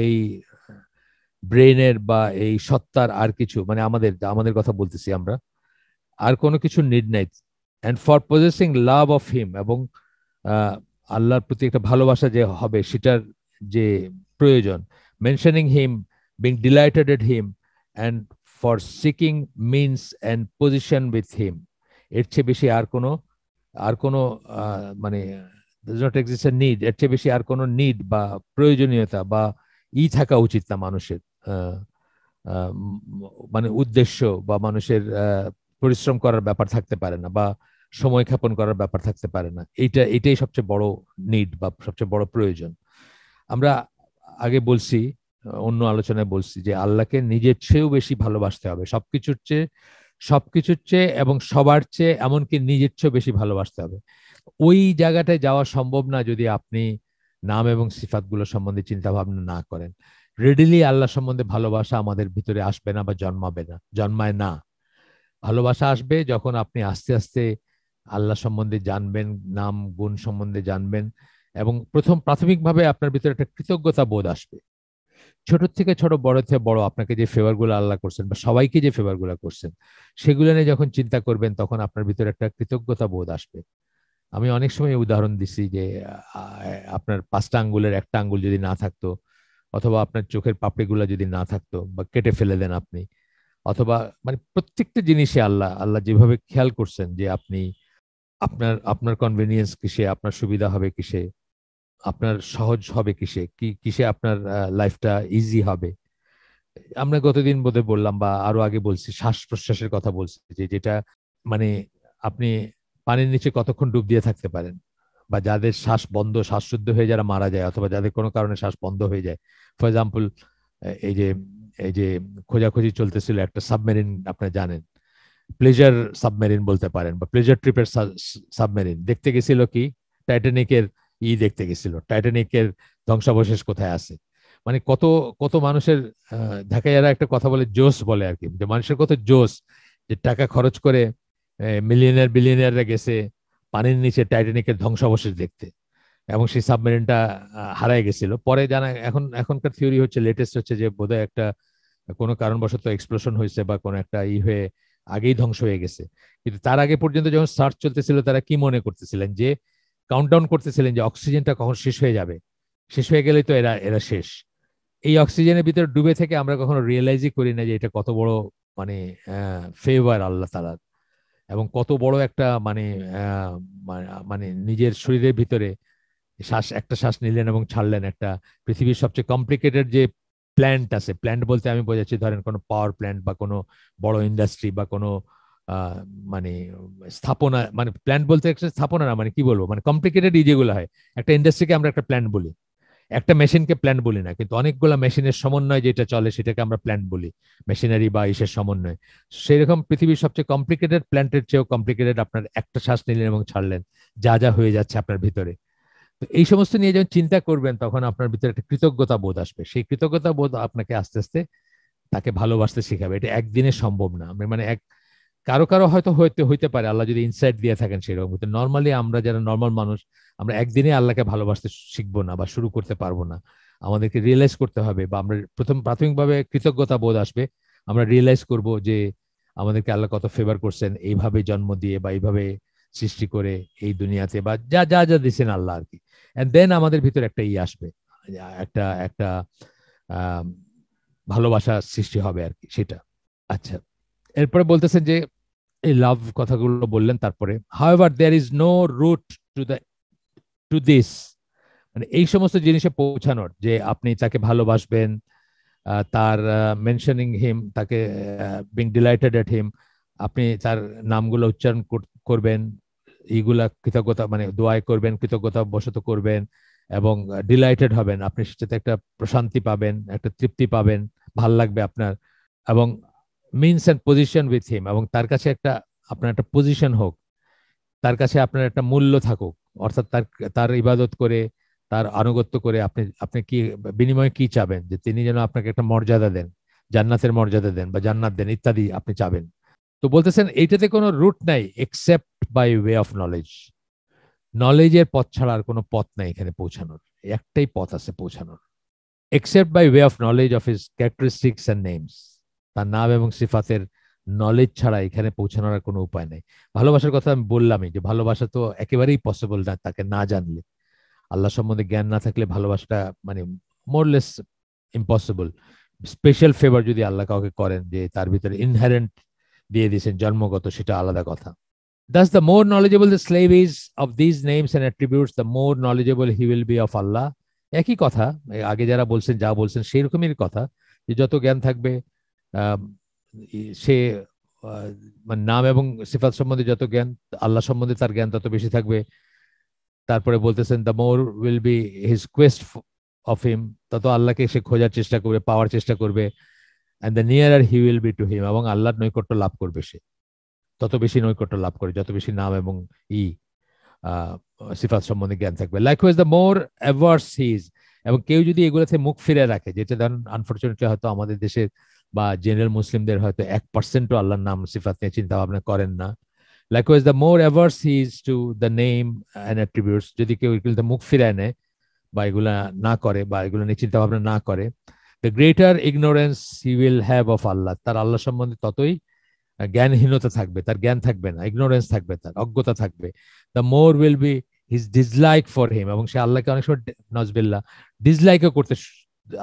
এই ব্রেনের বা এই সত্তার আর কিছু, মানে আমাদের কথা বলতেছি আমরা, আর কোনো কিছু নিড নাই। And for possessing love of him, এবং আল্লাহর প্রতি একটা ভালোবাসা যে হবে সেটার যে প্রয়োজন, mentioning him, being delighted at him, and for seeking means and position with হিম, এর চেয়ে বেশি আর কোনো মানে does not exist a need, এর চেয়ে বেশি আর কোনো নিড বা প্রয়োজনীয়তা বা থাকা উচিত না মানুষের, মানে উদ্দেশ্য বা মানুষের পরিশ্রম করার ব্যাপার থাকতে পারে না, বা সময় ক্ষেপণ করার ব্যাপার থাকতে পারে না। এটাই সবচেয়ে বড় নিড বা সবচেয়ে বড় প্রয়োজন। আমরা আগে বলছি, অন্য আলোচনায় বলছি যে আল্লাহকে নিজের চেয়েও বেশি ভালোবাসতে হবে, সবকিছুর চেয়ে এবং সবার চেয়ে, এমনকি নিজের চেয়েও বেশি ভালোবাসতে হবে। ওই জায়গাটায় যাওয়া সম্ভব না যদি আপনি নাম এবং সিফাতগুলো সম্বন্ধে চিন্তা ভাবনা না করেন। রেডিলি আল্লাহ সম্বন্ধে ভালোবাসা আমাদের ভিতরে আসবে না বা জন্মায় না। ভালোবাসা আসবে যখন আপনি আস্তে আস্তে আল্লাহ সম্বন্ধে জানবেন, নাম গুণ সম্বন্ধে জানবেন, এবং প্রাথমিকভাবে আপনার ভিতরে একটা কৃতজ্ঞতা বোধ আসবে। ছোট থেকে ছোট, বড় থেকে বড় আপনাকে যে ফেভার গুলো আল্লাহ করছেন বা সবাইকে যে ফেভার গুলো করছেন, সেগুলো নিয়ে যখন চিন্তা করবেন তখন আপনার ভিতরে একটা কৃতজ্ঞতা বোধ আসবে। আমি অনেক সময় উদাহরণ দিছি যে আপনার 5টা আঙ্গুলের একটা আঙ্গুল যদি না থাকতো, অথবা আপনার চোখের পাপড়িগুলো যদি না থাকতো বা কেটে ফেলে দেন আপনি, অথবা মানে প্রত্যেকটা জিনিসে আল্লাহ আল্লাহ যেভাবে খেয়াল করছেন যে আপনি আপনার আপনার কনভেনিয়েন্স কিসে, আপনার সুবিধা হবে কিসে, আপনার সহজ হবে কিসে, কিসে আপনার লাইফটা ইজি হবে। আমরা গতদিন বোধহয় বললাম বা আরো আগে বলছি, শ্বাস প্রশ্বাসের কথা বলছি, যে যেটা মানে আপনি পানির নিচে কতক্ষণ ডুব দিয়ে থাকতে পারেন, বা যাদের শ্বাস বন্ধ, শ্বাসরুদ্ধ হয়ে যারা মারা যায়, অথবা যাদের কোনো কারণে শ্বাস বন্ধ হয়ে যায়। ফর এক্সাম্পল, এই যে এই যে খোঁজাখুঁজি চলতেছিল একটা সাবমেরিন, আপনারা জানেন, প্লেজার সাবমেরিন বলতে পারেন, বা প্লেজার ট্রিপের সাবমেরিন দেখতে গেছিল কি, টাইটানিকের দেখতে গেছিল, টাইটানিকের ধ্বংসাবশেষ কোথায় আছে। মানে কত কত মানুষের ঢাকাইয়ারা একটা কথা বলে, জোশ বলে আর কি, যে মানুষের কত জোশ, যে টাকা খরচ করে মিলিয়নিয়ার বিলিয়নিয়াররা গেছে পানির নিচে টাইটানিকের ধ্বংসাবশেষ দেখতে, এবং সেই সাবমেরিনটা হারায় গেছিল। পরে জানা, এখনকার থিওরি হচ্ছে, লেটেস্ট হচ্ছে, যে বোধহয় একটা কোনো কারণবশত এক্সপ্লোশন হয়েছে বা কোনো একটা হয়ে আগেই ধ্বংস হয়ে গেছে। কিন্তু তার আগে পর্যন্ত যখন সার্চ চলতেছিল, তারা কি মনে করতেছিলেন, যে কাউন্টডাউন করতেছিলেন যে অক্সিজেনটা কখন শেষ হয়ে যাবে, শেষ হয়ে গেলেই তো এরা এরা শেষ। এই অক্সিজেনের ভিতরে ডুবে থেকে আমরা কখনো রিয়েলাইজই করি না যে এটা কত বড় মানে ফেভার আল্লাহ তাআলার, এবং কত বড় একটা মানে মানে নিজের শরীরের ভিতরে একটা শ্বাস নিলেন এবং ছাড়লেন, একটা পৃথিবীর সবচেয়ে কমপ্লিকেটেড যে প্ল্যান্ট আছে, প্ল্যান্ট বলতে আমি বোঝাচ্ছি ধরেন কোনো পাওয়ার প্ল্যান্ট বা কোনো বড় ইন্ডাস্ট্রি বা কোনো আহ, মানে স্থাপনা, মানে প্ল্যান্ট বলতে একটা স্থাপনা না, মানে কি বলবো, মানে কমপ্লিকেটেড যেগুলো হয়, একটা ইন্ডাস্ট্রিকে আমরা একটা প্ল্যান্ট বলি, একটা মেশিনকে প্ল্যান্ট বলি না, কিন্তু অনেকগুলো মেশিনের সমন্বয় যেটা চলে সেটাকে আমরা প্ল্যান্ট বলি, মেশিনারি বা ইসের সমন্বয়। সেরকম পৃথিবীর সবচেয়ে কমপ্লিকেটেড প্ল্যান্টের চেয়েও কমপ্লিকেটেড আপনার একটা শ্বাস নিলেন এবং ছাড়লেন, যা যা হয়ে যাচ্ছে আপনার ভিতরে। তো এই সমস্ত নিয়ে যখন চিন্তা করবেন তখন আপনার ভিতরে একটা কৃতজ্ঞতা বোধ আসবে। সেই কৃতজ্ঞতা বোধ আপনাকে আস্তে আস্তে তাকে ভালোবাসতে শিখাবে। এটা একদিনে সম্ভব না। আমি মানে কারো কারো হয়তো হইতে হইতে পারে, আল্লাহ যদি ইনসাইট দিয়ে থাকেন সেরকম, কিন্তু নর্মালি আমরা যারা নর্মাল মানুষ, আমরা একদিনে আল্লাহকে ভালোবাসতে শিখবো না বা শুরু করতে পারবো না। আমাদেরকে রিয়েলাইজ করতে হবে, বা আমরা প্রাথমিকভাবে কৃতজ্ঞতা বোধ আসবে। আমরা রিয়েলাইজ করব যে আমাদেরকে আল্লাহ কত ফেভার করছেন, এইভাবে জন্ম দিয়ে বা এইভাবে সৃষ্টি করে এই দুনিয়াতে, বা যা যা যা দিচ্ছেন আল্লাহ আর কি। এন্ড দেন আমাদের ভিতরে একটা আসবে, একটা একটা আহ ভালোবাসা সৃষ্টি হবে আর কি, সেটা। আচ্ছা, এরপরে বলতেছেন যে এই লাভ কথাগুলো বললেন, তারপরে however there is no route to the to this, মানে এই সমস্ত জিনিসে পৌঁছানোর, যে আপনি তাকে ভালোবাসবেন, তার মেনশনিং হিম, তাকে বিং ডিলাইটেড এট হিম, আপনি তার নামগুলো উচ্চারণ করবেন, এইগুলা কৃতজ্ঞতা মানে দোয়াই করবেন, কৃতজ্ঞতা বশত করবেন, এবং ডিলাইটেড হবেন, আপনি সেটাতে একটা প্রশান্তি পাবেন, একটা তৃপ্তি পাবেন, ভাল লাগবে আপনার। এবং means and position with him, এবং তার কাছে একটা আপনার একটা পজিশন হোক, তার কাছে আপনার একটা মূল্য থাকুক, অর্থাৎ তার তার ইবাদত করে, তার আনুগত্য করে আপনি আপনি কি বিনিময়ে কি চাবেন, যে তিনি যেন আপনাকে একটা মর্যাদা দেন, জান্নাতের মর্যাদা দেন বা জান্নাত দেন ইত্যাদি আপনি চাবেন। তো বলতেছেন এইটাতে কোনো রুট নাই except by way of knowledge. নলেজের পথ ছাড়া আর কোনো পথ নাই এখানে পৌঁছানোর, একটাই পথ আছে পৌঁছানোর, except by way of knowledge of his characteristics and names. তার নাম এবং সিফাতের নলেজ ছাড়া এখানে পৌঁছানোর আর কোনো উপায় নেই। ভালোবাসার কথা আমি বললামই, যে ভালোবাসা তো একেবারেই পসিবল না তাকে না জানলে, আল্লাহ সম্বন্ধে জ্ঞান না থাকলে ভালোবাসাটা মানে মোরলেস ইম্পসিবল। স্পেশাল ফেভার যদি আল্লাহ কাউকে করেন, যে তার ভিতরে ইনহারেন্ট দিয়ে দিয়েছেন জন্মগত, সেটা আলাদা কথা। Thus, the more knowledgeable the slave is of these names and attributes, the more knowledgeable he will be of Allah. একই কথা, আগে যারা বলছেন যা বলছেন সেই রকমের কথা, যে যত জ্ঞান থাকবে আহ, সে মানে নাম এবং সিফাত সম্বন্ধে যত জ্ঞান, আল্লাহ সম্বন্ধে তার জ্ঞান তত বেশি থাকবে। তারপরে বলতেছেন the more will B his Quest of him, তত আল্লাহকে সে খোঁজার চেষ্টা করবে, পাওয়ার চেষ্টা করবে। And the নিয়ারার he will be to him, এবং আল্লাহর নৈকট্য লাভ করবে সে, তত বেশি নৈকট্য লাভ করে যত বেশি নাম এবং ই আহ সিফাত সম্বন্ধে জ্ঞান থাকবে। Likewise the more averse he is, এবং কেউ যদি এগুলোতে মুখ ফিরে রাখে, যেটা ধরেন আনফরচুনেটলি হয়তো আমাদের দেশের বা জেনারেল মুসলিমদের হয়তো 1%ও আল্লাহর নাম সিফাত নিয়ে চিন্তা ভাবনা করেন না, Likewise, the more averse he is to the name and attributes, যদি কেউ এগুলোতে মুখ ফিরায় নেয় বা এগুলা না করে বা এগুলো নিয়ে চিন্তা ভাবনা না করে, the greater ignorance he will have of Allah, তার আল্লাহ সম্বন্ধে ততই জ্ঞানহীনতা থাকবে, তার জ্ঞান থাকবে না, ইগনোরেন্স থাকবে, তার অজ্ঞতা থাকবে। The more will B his dislike for him, এবং সে আল্লাহকে অনেক সময় নজবিল্লাহ ডিসলাইকও করতে,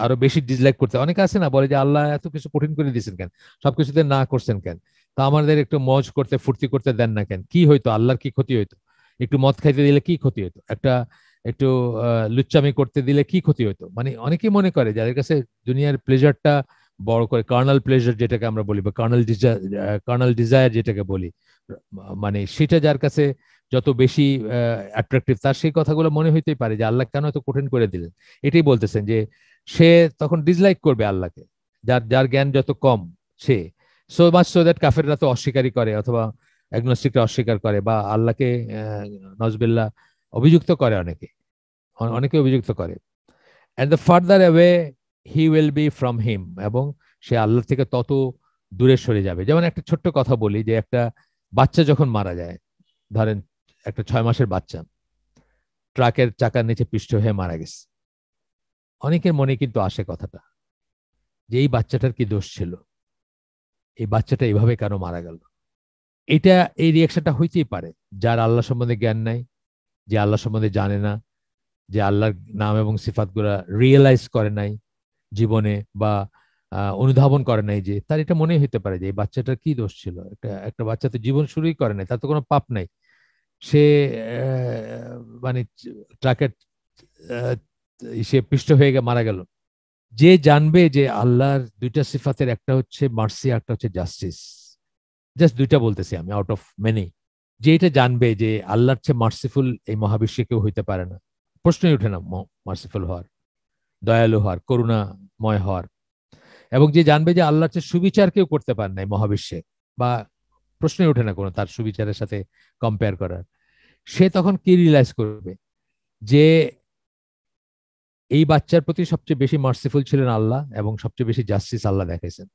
আরো বেশি ডিসলাইক করতে। অনেকে আছে না, বলে যে আল্লাহ এত কিছু কঠিন করে দিয়েছেন কেন, সবকিছুতে না করছেন কেন, তা আমাদের একটু মজ করতে ফুর্তি করতে দেন না কেন, কি হইতো, আল্লাহর কি ক্ষতি হইতো, একটু মদ খাইতে দিলে কি ক্ষতি হইতো, একটা একটু লুচ্চামি করতে দিলে কি ক্ষতি হইতো। মানে অনেকেই মনে করে যাদের কাছে দুনিয়ার প্লেজারটা বড় করে, কার্নাল প্লেজার যেটাকে আমরা বলি, বা কার্নাল ডিজায়ার যেটাকে বলি, মানে সেটা যার কাছে যত বেশি অ্যাট্রাকটিভ, তার সেই কথাগুলো মনে হইতেই পারে যে আল্লাহ কেন এত কঠিন করে দিলেন। এটাই বলতেছেন যে সে তখন ডিসলাইক করবে আল্লাহকে, যার যার জ্ঞান যত কম সে। সো মাচ সো দ্যাট কাফেররা তো অস্বীকারই করে, অথবা অ্যাগনস্টিকরা অস্বীকার করে, বা আল্লাহকে নজবিল্লাহ অভিযুক্ত করে, অনেকে অনেকে অভিযুক্ত করে। And the further away he will be from him, এবং সে আল্লাহর থেকে তত দূরে সরে যাবে। যেমন একটা ছোট্ট কথা বলি, যে একটা বাচ্চা যখন মারা যায়, ধরেন একটা 6 মাসের বাচ্চা ট্রাকের চাকার নিচে পিষ্ট হয়ে মারা গেছে, অনেকের মনে কিন্তু আসে কথাটা যে এই বাচ্চাটার কি দোষ ছিল, এই বাচ্চাটা এইভাবে কেন মারা গেল। এটা, এই রিয়াকশনটা হইতেই পারে যার আল্লাহ সম্বন্ধে জ্ঞান নাই, যে আল্লাহ সম্বন্ধে জানে না, যে আল্লাহর নাম এবং সিফাতগুলা রিয়েলাইজ করে নাই জীবনে, বা অনুধাবন করে নাই, যে তার এটা মনে হইতে পারে যে এই বাচ্চাটার কি দোষ ছিল। একটা একটা বাচ্চা তো জীবন শুরুই করে নাই, তার তো কোনো পাপ নাই, সে মানে ট্রাকের সে পিষ্ট হয়ে মারা গেল। যে জানবে যে আল্লাহর দুইটা সিফাতের, একটা হচ্ছে মার্সি, একটা হচ্ছে জাস্টিস, জাস্ট দুইটা বলতেছি আমি আউট অফ মেনি, যে এটা জানবে যে আল্লাহর চেয়ে মার্সিফুল এই মহাবিশ্বে কেউ হইতে পারে না, প্রশ্নই ওঠে না মার্সিফুল হওয়ার, দয়ালু হওয়ার, করুণাময় হওয়ার। এবং যে জানবে যে আল্লাহর চেয়ে সুবিচার কেউ করতে পারে না এই মহাবিশ্বে, বা প্রশ্নই ওঠে না কোনো তার সুবিচারের সাথে কম্পেয়ার করার, সে তখন কি রিয়েলাইজ করবে যে এই বাচ্চার প্রতি সবচেয়ে বেশি মার্সিফুল ছিলেন আল্লাহ, এবং সবচেয়ে বেশি জাস্টিস আল্লাহ দেখাইছেন।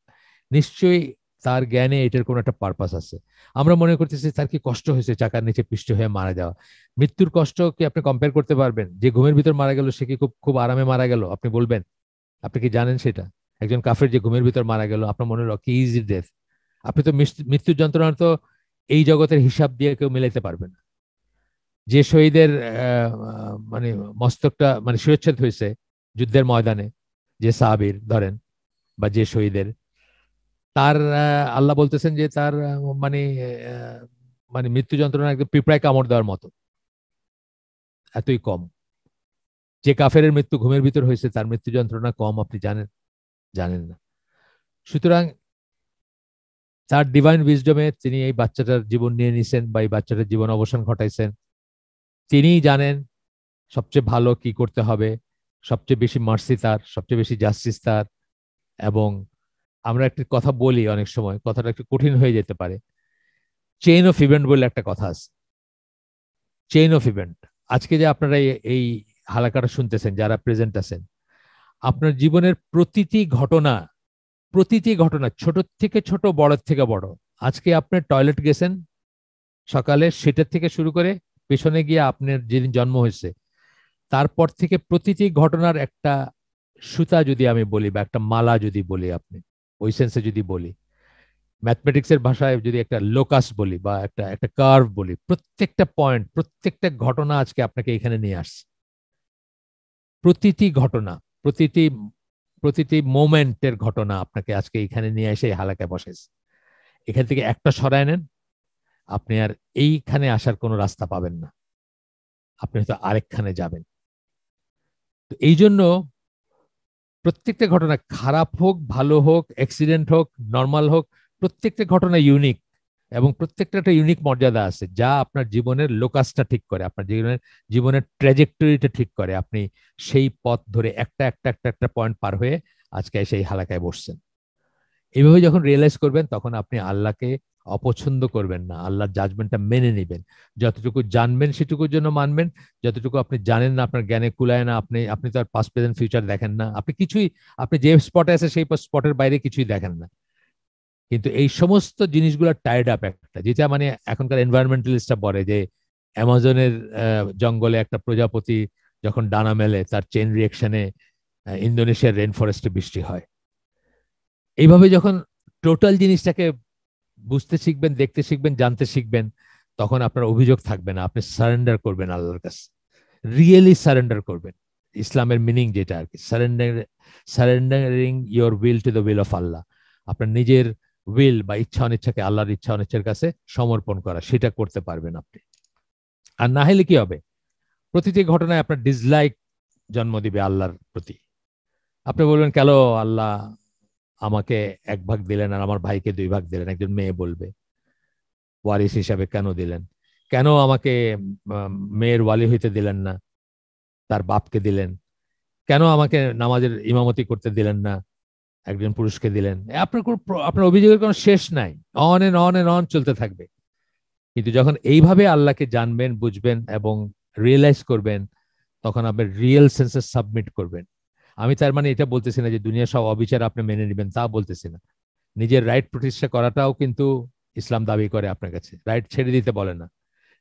নিশ্চয়ই তার জ্ঞানে এটার কোনো একটা পারপাস আছে। আমরা মনে করতেছি তার কি কষ্ট হয়েছে চাকার নিচে পিষ্ট হয়ে মারা যাওয়া। মৃত্যুর কষ্ট কি আপনি কম্পেয়ার করতে পারবেন? যে ঘুমের ভিতর মারা গেল সে কি খুব খুব আরামে মারা গেল আপনি বলবেন? আপনি কি জানেন সেটা? একজন কাফের যে ঘুমের ভিতর মারা গেল, আপনার মনে হলো কি ইজি ডেথ। আপনি তো মৃত্যুর যন্ত্রণা তো এই জগতের হিসাব দিয়ে কেউ মিলাইতে পারবেন না। যে শহীদের মানে মস্তকটা মানে শিরচ্ছেদ হয়েছে যুদ্ধের ময়দানে, যে সাহাবীর ধরেন, বা যে শহীদের, তার আল্লাহ বলতেছেন যে তার মানে আহ, মানে মৃত্যু যন্ত্রণা একদম পিঁপড়ায় কামড় দেওয়ার মতো, এতই কম। যে কাফেরের মৃত্যু ঘুমের ভিতর হয়েছে তার মৃত্যু যন্ত্রণা কম, আপনি জানেন? জানেন না। সুতরাং তার ডিভাইন উইজডমে তিনি এই বাচ্চাটার জীবন নিয়ে নিছেন, বা এই বাচ্চাটার জীবন অবসান ঘটাইছেন। তিনিই জানেন সবচেয়ে ভালো কি করতে হবে, সবচেয়ে বেশি মার্সি তার, সবচেয়ে বেশি জাস্টিস তার। এবং আমরা একটি কথা বলি, অনেক সময় কথাটা একটু কঠিন হয়ে যেতে পারে, চেইন অফ ইভেন্ট বলে একটা কথা আছে। চেইন অফ ইভেন্ট, আজকে যে আপনারা এই হালাকাটা শুনতেছেন, যারা প্রেজেন্ট আছেন, আপনার জীবনের প্রতিটি ঘটনা, ছোট থেকে ছোট, বড় থেকে বড়, আজকে আপনি টয়লেট গেছেন সকালে, সেটার থেকে শুরু করে পেছনে গিয়ে আপনার যেদিন জন্ম হয়েছে, তারপর থেকে প্রতিটি ঘটনার একটা সুতা যদি আমি বলি, বা একটা মালা যদি বলি, আপনি ওই সেন্সে যদি বলি, ম্যাথমেটিক্সের ভাষায় যদি একটা লোকাস বলি, বা একটা একটা কার্ভ বলি, প্রত্যেকটা পয়েন্ট, প্রত্যেকটা ঘটনা আজকে আপনাকে এখানে নিয়ে আসছে। প্রতিটি ঘটনা, প্রতিটি প্রতিটি মোমেন্টের ঘটনা আপনাকে আজকে এখানে নিয়ে এসে এই হালাকায় বসেছে। এখান থেকে একটা সরায় নেন, আপনি আর এইখানে আসার কোনো রাস্তা পাবেন না, আপনি হয়তো আরেকখানে যাবেন। তো এই জন্য প্রত্যেকটা ঘটনা, খারাপ হোক, ভালো হোক, অ্যাক্সিডেন্ট হোক, নর্মাল হোক, প্রত্যেকটা ঘটনা ইউনিক, এবং প্রত্যেকটা একটা ইউনিক মর্যাদা আছে, যা আপনার জীবনের লোকাসটা ঠিক করে, আপনার জীবনের জীবনের ট্র্যাজেক্টরিটা ঠিক করে। আপনি সেই পথ ধরে একটা একটা একটা একটা পয়েন্ট পার হয়ে আজকে সেই হালাকায় বসছেন। এইভাবে যখন রিয়েলাইজ করবেন, তখন আপনি আল্লাহকে অপছন্দ করবেন না, আল্লাহর জাজমেন্টটা মেনে নেবেন। যতটুকু জানবেন সেটুকুর জন্য মানবেন, যতটুকু আপনি জানেন না, আপনার জ্ঞানে কুলায় না, আপনি আপনি তো আর পাস্ট প্রেজেন্ট ফিউচার দেখেন না, আপনি কিছুই, আপনি যে স্পটে আছে সেই স্পটের বাইরে কিছুই দেখেন না। কিন্তু এই সমস্ত জিনিসগুলো টায়ার্ড আপ একটা, যেটা মানে এখনকার এনভায়রনমেন্টালিস্টরা বলে যে অ্যামাজনের জঙ্গলে একটা প্রজাপতি যখন ডানা মেলে তার চেইন রিয়েকশনে ইন্দোনেশিয়ার রেন ফরেস্টে বৃষ্টি হয়। এইভাবে যখন টোটাল জিনিসটাকে বুঝতে শিখবেন, দেখতে শিখবেন, জানতে শিখবেন, তখন আপনার অভিযোগ থাকবে না, আপনি সারেন্ডার করবেন আল্লাহর কাছে, রিয়েলি সারেন্ডার করবেন। ইসলামের মিনিং যেটা আর কি, surrendering your will to the will of Allah, আপনার নিজের উইল বা ইচ্ছা অনিচ্ছাকে আল্লাহর ইচ্ছা অনিচ্ছার কাছে সমর্পণ করা, সেটা করতে পারবেন আপনি। আর না হলে কি হবে, প্রতিটি ঘটনায় আপনার ডিসলাইক জন্ম দিবে আল্লাহর প্রতি। আপনি বলবেন কেন আল্লাহ আমাকে 1 ভাগ দিলেন আর আমার ভাইকে 2 ভাগ দিলেন, একজন মেয়ে বলবে ওয়ারিস হিসাবে কেন দিলেন, কেন আমাকে মেয়ের ওয়ালি হইতে দিলেন না, তার বাপকে দিলেন, কেন আমাকে নামাজের ইমামতি করতে দিলেন না, একজন পুরুষকে দিলেন। আপনার অভিযোগের কোনো শেষ নাই, on and on and on চলতে থাকবে। কিন্তু যখন এইভাবে আল্লাহকে জানবেন, বুঝবেন এবং রিয়েলাইজ করবেন, তখন আপনি রিয়েল সেন্সে সাবমিট করবেন। আমি তার মানে এটা বলতেছি না যে দুনিয়া সব অবিচার আপনি মেনে নেবেন, তা বলতেছি না। নিজের রাইট প্রতিষ্ঠা করাটাও কিন্তু ইসলাম দাবি করে আপনার কাছে, রাইট ছেড়ে দিতে বলে না।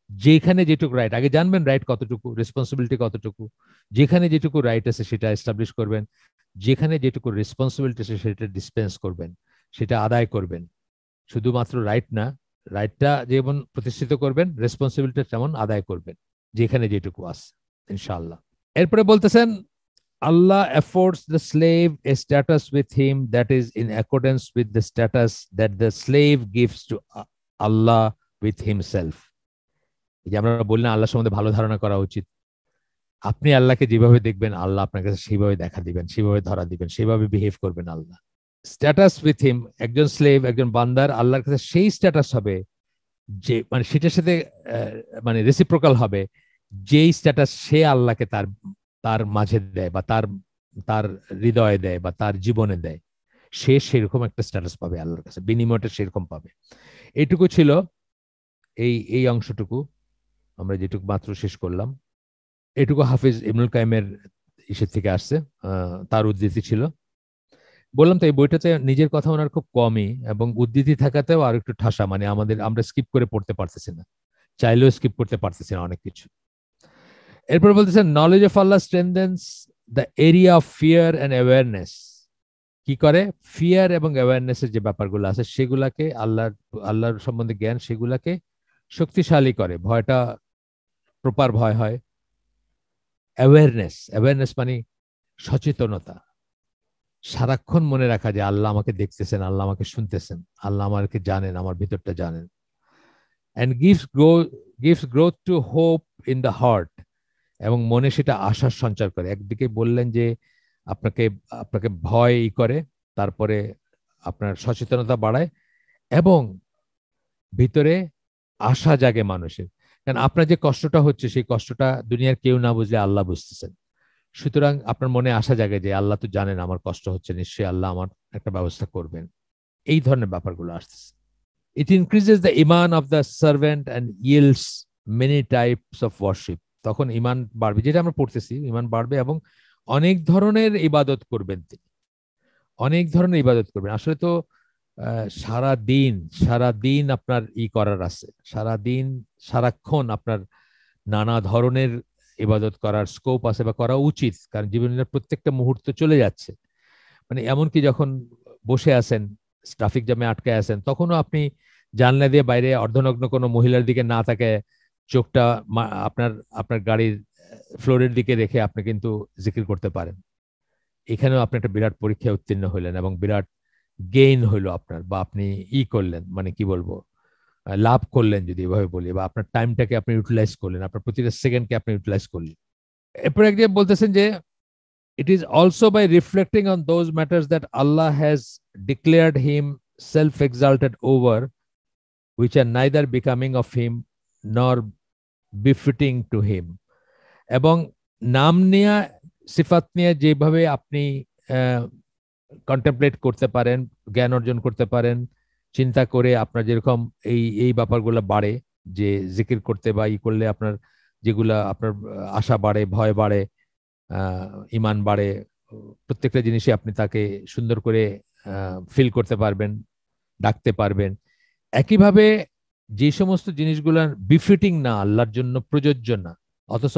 যেখানে যেটুকু রাইট, আগে জানবেন রাইট কতটুকু, রেসপন্সিবিলিটি কতটুকু। যেখানে যেটুকু রাইট আছে সেটা এস্টাবলিশ করবেন, যেখানে যেটুকু রেসপন্সিবিলিটি আছে সেটা ডিসপেন্স করবেন, সেটা আদায় করবেন। শুধুমাত্র রাইট না, রাইটটা যেমন প্রতিষ্ঠিত করবেন, রেসপন্সিবিলিটি তেমন আদায় করবেন, যেখানে যেটুকু আছে, ইনশাআল্লাহ। এরপরে বলতেছেন, আল্লাহ affords the slave a status with him that is in accordance with the status that the slave gives to Allah with himself. যে আমরা বললাম আল্লাহ সম্বন্ধে ভালো ধারণা করা উচিত। আপনি আল্লাহকে যেভাবে দেখবেন, আল্লাহ আপনার কাছে সেইভাবে দেখা দিবেন, সেভাবে ধরা দিবেন, সেভাবে বিহেভ করবেন আল্লাহ। স্ট্যাটাস উইথ হিম, একজন স্লেভ, একজন বান্দার আল্লাহর কাছে সেই স্ট্যাটাস হবে যে মানে সেটার সাথে মানে রেসিপ্রোকাল হবে, যেই স্ট্যাটাস সে আল্লাহকে তার তার মাঝে দেয় বা তার তার হৃদয়ে দেয় বা তার জীবনে দেয়, সে সেরকম একটা স্ট্যাটাস পাবে আল্লাহর কাছে, বিনিময়টা সেরকম পাবে। এইটুকু ছিল এই এই অংশটুকু আমরা যেটুকু মাত্র শেষ করলাম। এটুকু হাফিজ ইবনুল কাইমের ইসের থেকে আসছে, তার উদ্ধৃতি ছিল। বললাম তো এই বইটাতে নিজের কথা ওনার খুব কমই, এবং উদ্ধৃতি থাকাতেও আর একটু ঠাসা, মানে আমরা স্কিপ করে পড়তে পারতেছি না, চাইলেও স্কিপ করতে পারতেছি না অনেক কিছু। এরপর বলতেছেন, knowledge of Allah strengthens the area of fear and awareness. কি করে, ফিয়ার এবং অ্যাওয়ারনেসের যে ব্যাপারগুলো আছে সেগুলাকে, আল্লাহর সম্বন্ধে জ্ঞান, সেগুলাকে শক্তিশালী করে, ভয়টা প্রপার ভয় হয়। অ্যাওয়ারনেস মানে সচেতনতা, সারাক্ষণ মনে রাখা যে আল্লাহ আমাকে দেখতেছেন, আল্লাহ আমাকে শুনতেছেন, আল্লাহ আমাকে জানেন, আমার ভিতরটা জানেন। And gives growth to hope in the heart, এবং মনে সেটা আশার সঞ্চার করে। একদিকে বললেন যে আপনাকে আপনাকে ভয় করে, তারপরে আপনার সচেতনতা বাড়ায়, এবং ভিতরে আশা জাগে মানুষের। কারণ আপনার যে কষ্টটা হচ্ছে, সেই কষ্টটা দুনিয়ার কেউ না বুঝলে আল্লাহ বুঝতেছেন। সুতরাং আপনার মনে আশা জাগে যে আল্লাহ তো জানেন আমার কষ্ট হচ্ছে, নিশ্চয়ই আল্লাহ আমার একটা ব্যবস্থা করবেন। এই ধরনের ব্যাপারগুলো আসতেছে। ইট ইনক্রিজেস দ্য ইমান of the servant and yields many types of worship. তখন ইমান বাড়বে, যেটা আমরা পড়তেছি, ইমান বাড়বে এবং অনেক ধরনের ইবাদত করবেন তিনি, অনেক ধরনের ইবাদত করবেন। আসলে তো সারা দিন আপনার করার আছে, সারাক্ষণ আপনার নানা ধরনের ইবাদত করার স্কোপ আছে বা করা উচিত, কারণ জীবনের প্রত্যেকটা মুহূর্ত চলে যাচ্ছে। মানে এমনকি যখন বসে আছেন, ট্রাফিক জ্যামে আটকে আছেন, তখনও আপনি জানলা দিয়ে বাইরে অর্ধনগ্ন কোনো মহিলার দিকে না তাকে চোখটা আপনার আপনার গাড়ির ফ্লোরের দিকে রেখে আপনি কিন্তু জিকির করতে পারেন। এখানেও আপনি একটা বিরাট পরীক্ষায় উত্তীর্ণ হইলেন এবং বিরাট গেইন হইলো আপনার, বা আপনি করলেন, মানে কি বলবো, লাভ করলেন যদি এভাবে বলি, বা আপনার টাইমটাকে আপনি ইউটিলাইজ করলেন, আপনার প্রতিটা সেকেন্ডকে আপনি ইউটিলাইজ করলেন। এরপর একদিকে বলতেছেন যে it is also by reflecting on those matters that Allah has declared him self-exalted over, which are neither becoming of him nor befitting to him. এবং নাম নেয়া, সিফাত নিয়ে যেভাবে আপনি কন্টেমপ্লেট করতে পারেন, জ্ঞান অর্জন করতে পারেন, চিন্তা করে আপনার যেরকম এই এই ব্যাপারগুলো বাড়ে, যে জিকির করতে বা করলে আপনার যেগুলা আপনার আশা বাড়ে, ভয় বাড়ে, ইমান বাড়ে, প্রত্যেকটা জিনিসই আপনি তাকে সুন্দর করে ফিল করতে পারবেন, ডাকতে পারবেন। একইভাবে যে সমস্ত জিনিসগুলো বিফিটিং না, আল্লাহর জন্য প্রযোজ্য না, অথচ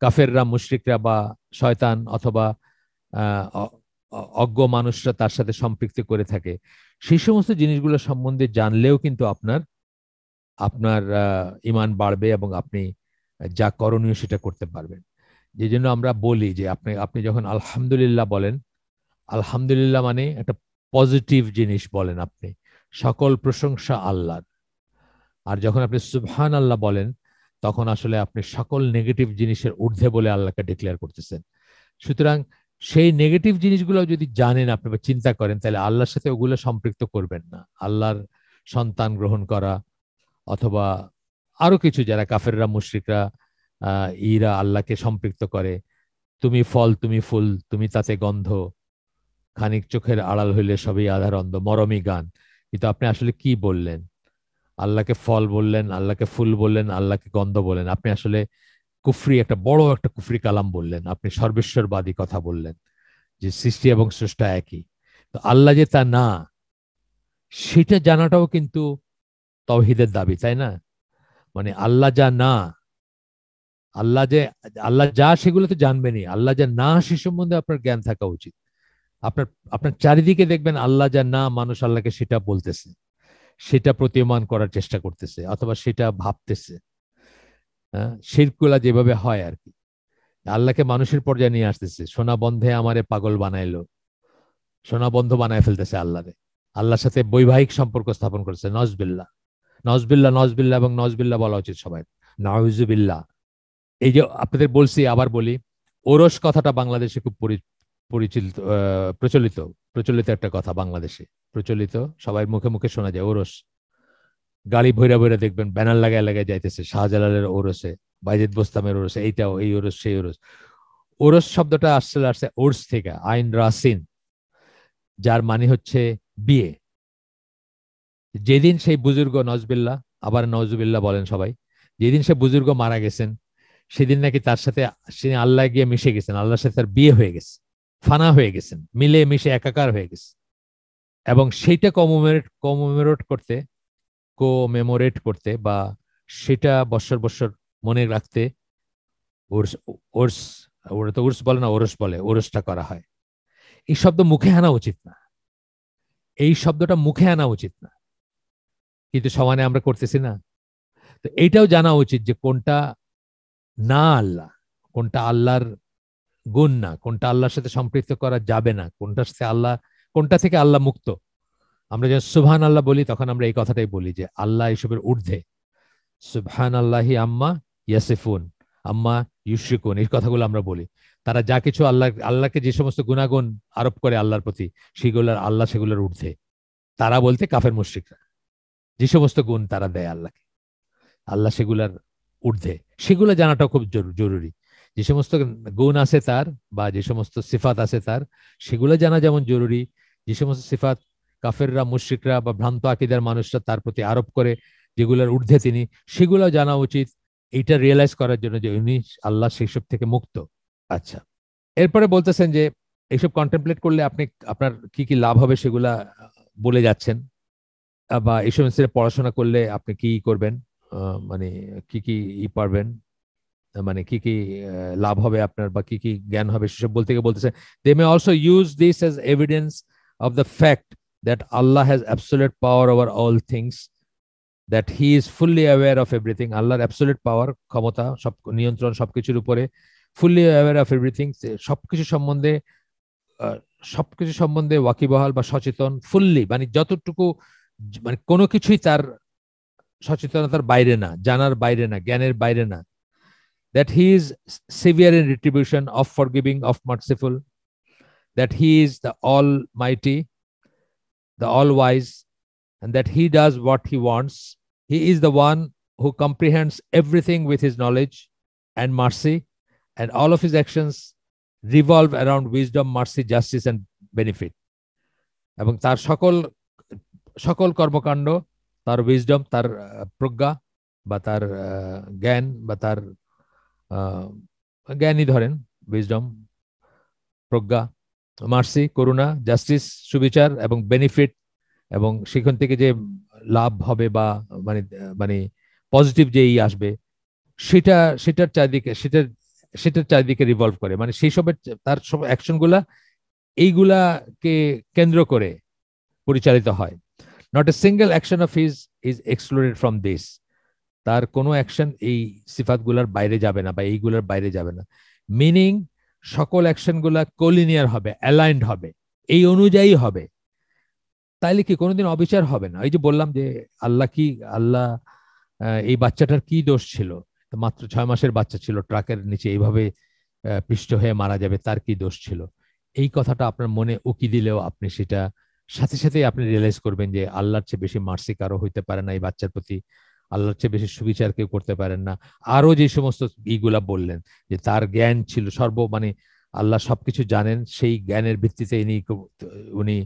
কাফেররা, মুশরিকরা বা শয়তান অথবা অজ্ঞ মানুষরা তার সাথে সম্পৃক্ত করে থাকে, সেই সমস্ত জিনিসগুলো সম্বন্ধে জানলেও কিন্তু আপনার আপনার ঈমান বাড়বে এবং আপনি যা করণীয় সেটা করতে পারবেন। যে জন্য আমরা বলি যে আপনি আপনি যখন আলহামদুলিল্লাহ বলেন, আলহামদুলিল্লাহ মানে একটা পজিটিভ জিনিস বলেন আপনি, সকল প্রশংসা আল্লাহর। আর যখন আপনি সুবহান আল্লাহ বলেন, তখন আসলে আপনি সকল নেগেটিভ জিনিসের ঊর্ধ্বে বলে আল্লাহকে ডিক্লেয়ার করতেছেন। সুতরাং সেই নেগেটিভ জিনিসগুলো যদি জানেন আপনি বা চিন্তা করেন, তাহলে আল্লাহর সাথে ওগুলো সম্পৃক্ত করবেন না। আল্লাহর সন্তান গ্রহণ করা অথবা আরো কিছু, যারা কাফেররা, মুশরিকরা, ইরা আল্লাহকে সম্পৃক্ত করে, তুমি ফল, তুমি ফুল, তুমি তাতে গন্ধ, খানিক চোখের আড়াল হইলে সবই আধার অন্ধ, মরমী গান। কিন্তু আপনি আসলে কি বললেন? আল্লাহকে ফল বললেন, আল্লাহকে ফুল বললেন, আল্লাহকে গন্ধ বললেন। আপনি আসলে কুফরি, একটা বড় একটা কুফরি কালাম বললেন। আপনি সর্বেশ্বরবাদী কথা বললেন যে সৃষ্টি এবং স্রষ্টা একই। তো আল্লাহ যে তা না, সেটা জানাটাও কিন্তু তাওহীদের দাবি, তাই না? মানে আল্লাহ যা না, আল্লাহ যে, আল্লাহ যা সেগুলো তো জানবেনই, আল্লাহ যা না সে সম্বন্ধে আপনার জ্ঞান থাকা উচিত। আপনার আপনার চারিদিকে দেখবেন আল্লাহ যা না, মানুষ আল্লাহকে সেটা বলতেছে, সেটা প্রতীয়মান করার চেষ্টা করতেছে অথবা সেটা ভাবতেছে। হ্যাঁ, শিরকুলা যেভাবে হয় আর কি, আল্লাহকে মানুষের পর্যায়ে নিয়ে আসতেছে। সোনা বন্ধে আমারে পাগল বানাইলো, সোনা বন্ধ বানায় ফেলতেছে আল্লাহরে। আল্লাহর সাথে বৈবাহিক সম্পর্ক স্থাপন করেছে। নজবিল্লাহ, নজবিল্লাহ, নজবিল্লাহ এবং নজবিল্লাহ বলা উচিত সবাই, নাউজুবিল্লাহ। এই যে আপনাদের বলছি, আবার বলি, ওরস কথাটা বাংলাদেশে খুব পরিচিত, প্রচলিত প্রচলিত একটা কথা বাংলাদেশে, প্রচলিত, সবাই মুখে মুখে শোনা যায় ওরস। গাড়ি ভৈরা ভৈরা দেখবেন ব্যানার লাগায় লাগায় যাইতেছে, শাহজালালের ওরসে, বাইজিদ বোস্তামের ওরসে, এইটাও এই ওরস সেই ওরস। ওরস শব্দটা আসছে ওরস থেকে, আইন রাসিন, যার মানে হচ্ছে বিয়ে। যেদিন সেই বুজুর্গ, নজবিল্লাহ, আবার নজবিল্লাহ বলেন সবাই, যেদিন সে বুজুর্গ মারা গেছেন, সেদিন নাকি তার সাথে সে আল্লাহ গিয়ে মিশে গেছেন, আল্লাহর সাথে তার বিয়ে হয়ে গেছে, ফানা হয়ে গেছেন, মিলে মিশে একাকার হয়ে গেছে। এবং সেইটা কমোমেরেট করতে, কোমেমোরেট করতে বা সেটা বৎসর বৎসর মনে রাখতে ওরস, ওরস, ওরা তো উর্স বলে না, ওরস বলে, ওরসটা করা হয়। এই শব্দ মুখে আনা উচিত না, এই শব্দটা মুখে আনা উচিত না, কিন্তু সমানে আমরা করতেছি না। তো এইটাও জানা উচিত যে কোনটা না আল্লাহ, কোনটা আল্লাহর গুণ না, কোনটা আল্লাহর সাথে সম্পৃক্ত করা যাবে না, কোনটার সাথে আল্লাহ, কোনটা থেকে আল্লাহ মুক্ত। আমরা যখন সুবহান আল্লাহ বলি, তখন আমরা এই কথাটাই বলি যে আল্লাহ এসবের ঊর্ধ্বে। সুবহান আল্লাহি আম্মা ইয়াসিফুন, আম্মা ইউশরিকুন, এই কথাগুলো আমরা বলি। তারা যা কিছু আল্লাহকে যে সমস্ত গুণাগুণ আরোপ করে আল্লাহর প্রতি, সেগুলোর আল্লাহ সেগুলোর ঊর্ধ্বে। তারা বলতে কাফের মুশরিকরা, যে সমস্ত গুণ তারা দেয় আল্লাহকে, আল্লাহ সেগুলার ঊর্ধ্বে। সেগুলো জানাটাও খুব জরুরি। যে সমস্ত গুণ আছে তার বা যে সমস্ত সিফাত আছে তার, সেগুলো জানা যেমন জরুরি, যে সমস্ত সিফাত কাফেররা, মুশরিকরা বা ভ্রান্ত আকীদার মানুষরা তার প্রতি আরোপ করে, যেগুলোর ঊর্ধ্বে তিনি, সেগুলো জানা উচিত। এইটা রিয়েলাইজ করার জন্য যে উনি আল্লাহ সেইসব থেকে মুক্ত। আচ্ছা, এরপরে বলতেছেন যে এইসব কন্টেমপ্লেট করলে আপনি, আপনার কি কি লাভ হবে সেগুলা বলে যাচ্ছেন। বা এইসব পড়াশোনা করলে আপনি কি করবেন, মানে কি কি পারবেন, মানে কি কি লাভ হবে আপনার বা কি কি জ্ঞান হবে, সেসব বলতে গিয়ে বলতেছে, they may also use this as evidence of the fact that Allah has absolute power over all things, that he is fully aware of everything. আল্লাহর অ্যাবসোলিউট পাওয়ার, ক্ষমতা, সব নিয়ন্ত্রণ সবকিছুর উপরে, ফুললি অ্যাওয়্যার অফ এভরিথিং, সবকিছু সম্বন্ধে, আহ, সবকিছু সম্বন্ধে ওয়াকিবহাল বা সচেতন, ফুললি মানে যতটুকু, মানে কোনো কিছুই তার সচেতনতার বাইরে না, জানার বাইরে না, জ্ঞানের বাইরে না। That he is severe in retribution, of forgiving, of merciful, that he is the almighty, the all wise, and that he does what he wants. He is the one who comprehends everything with his knowledge and mercy, and all of his actions revolve around wisdom, mercy, justice, and benefit. এবং তার সকল সকল কর্মকাণ্ড, তার wisdom, তার প্রজ্ঞা বা তার জ্ঞান বা তার জ্ঞানই ধরেন, উইজডম, প্রজ্ঞা, মার্সি, করুণা, জাস্টিস, সুবিচার এবং বেনিফিট, এবং সেখান থেকে যে লাভ হবে বা মানে মানে পজিটিভ যে আসবে সেটা সেটার চারিদিকে সেটার চারিদিকে রিভলভ করে, মানে সেই সবের তার সব অ্যাকশন গুলা এইগুলাকে কেন্দ্র করে পরিচালিত হয়। Not a single action of his is excluded from this. তার কোনো অ্যাকশন এই সিফাতগুলার বাইরে যাবে না বা এইগুলার বাইরে যাবে না। মিনিং সকল অ্যাকশনগুলা কোলিনিয়ার হবে, অ্যালাইন্ড হবে, এই অনুযায়ী হবে। তাইলে কি কোনোদিন অবিচার হবে না? এই যে বললাম যে আল্লাহ কি আল্লাহ এই বাচ্চাটার কি দোষ ছিল? মাত্র 6 মাসের বাচ্চা ছিল, ট্রাকের নিচে এইভাবে পিষ্ট হয়ে মারা যাবে, তার কি দোষ ছিল? এই কথাটা আপনার মনে উকি দিলেও আপনি সেটা সাথে সাথেই আপনি রিয়েলাইজ করবেন যে আল্লাহর চেয়ে বেশি মার্সি কারো হইতে পারে না এই বাচ্চার প্রতি, আল্লাহর চেয়ে বেশি সুবিচার কেউ করতে পারেন না। আরো যে সমস্ত ইগুলা বললেন যে তার জ্ঞান ছিল মানে আল্লাহ সবকিছু জানেন, সেই জ্ঞানের ভিত্তিতে উনি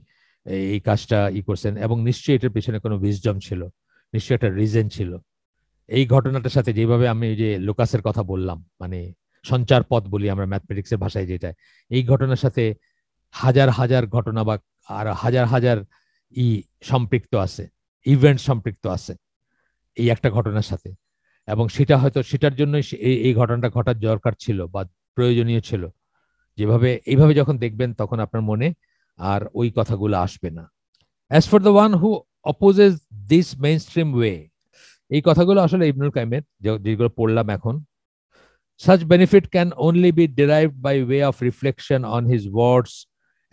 এই কাজটা করছেন, এবং নিশ্চয়ই এটার পেছনে কোনো উইজডম ছিল, নিশ্চয়ই একটা রিজন ছিল। এই ঘটনাটার সাথে যেভাবে আমি যে লোকাসের কথা বললাম, মানে সঞ্চার পথ বলি আমরা ম্যাথমেটিক্সের ভাষায় যেটা, এই ঘটনার সাথে হাজার হাজার ঘটনা বা আর হাজার হাজার ই সম্পৃক্ত আছে, ইভেন্ট সম্পৃক্ত আছে এই একটা ঘটনার সাথে। এবং সেটা হয়তো সেটার জন্যই এই ঘটনাটা ঘটার দরকার ছিল বা প্রয়োজনীয় ছিল। যেভাবে এইভাবে যখন দেখবেন তখন আপনার মনে আর ওই কথাগুলো আসবে না। As for the one who opposes this main stream way, এই কথাগুলো আসলে ইবনুল কাইমের যেগুলো পড়লাম এখন। Such benefit can only be derived by way of reflection on his words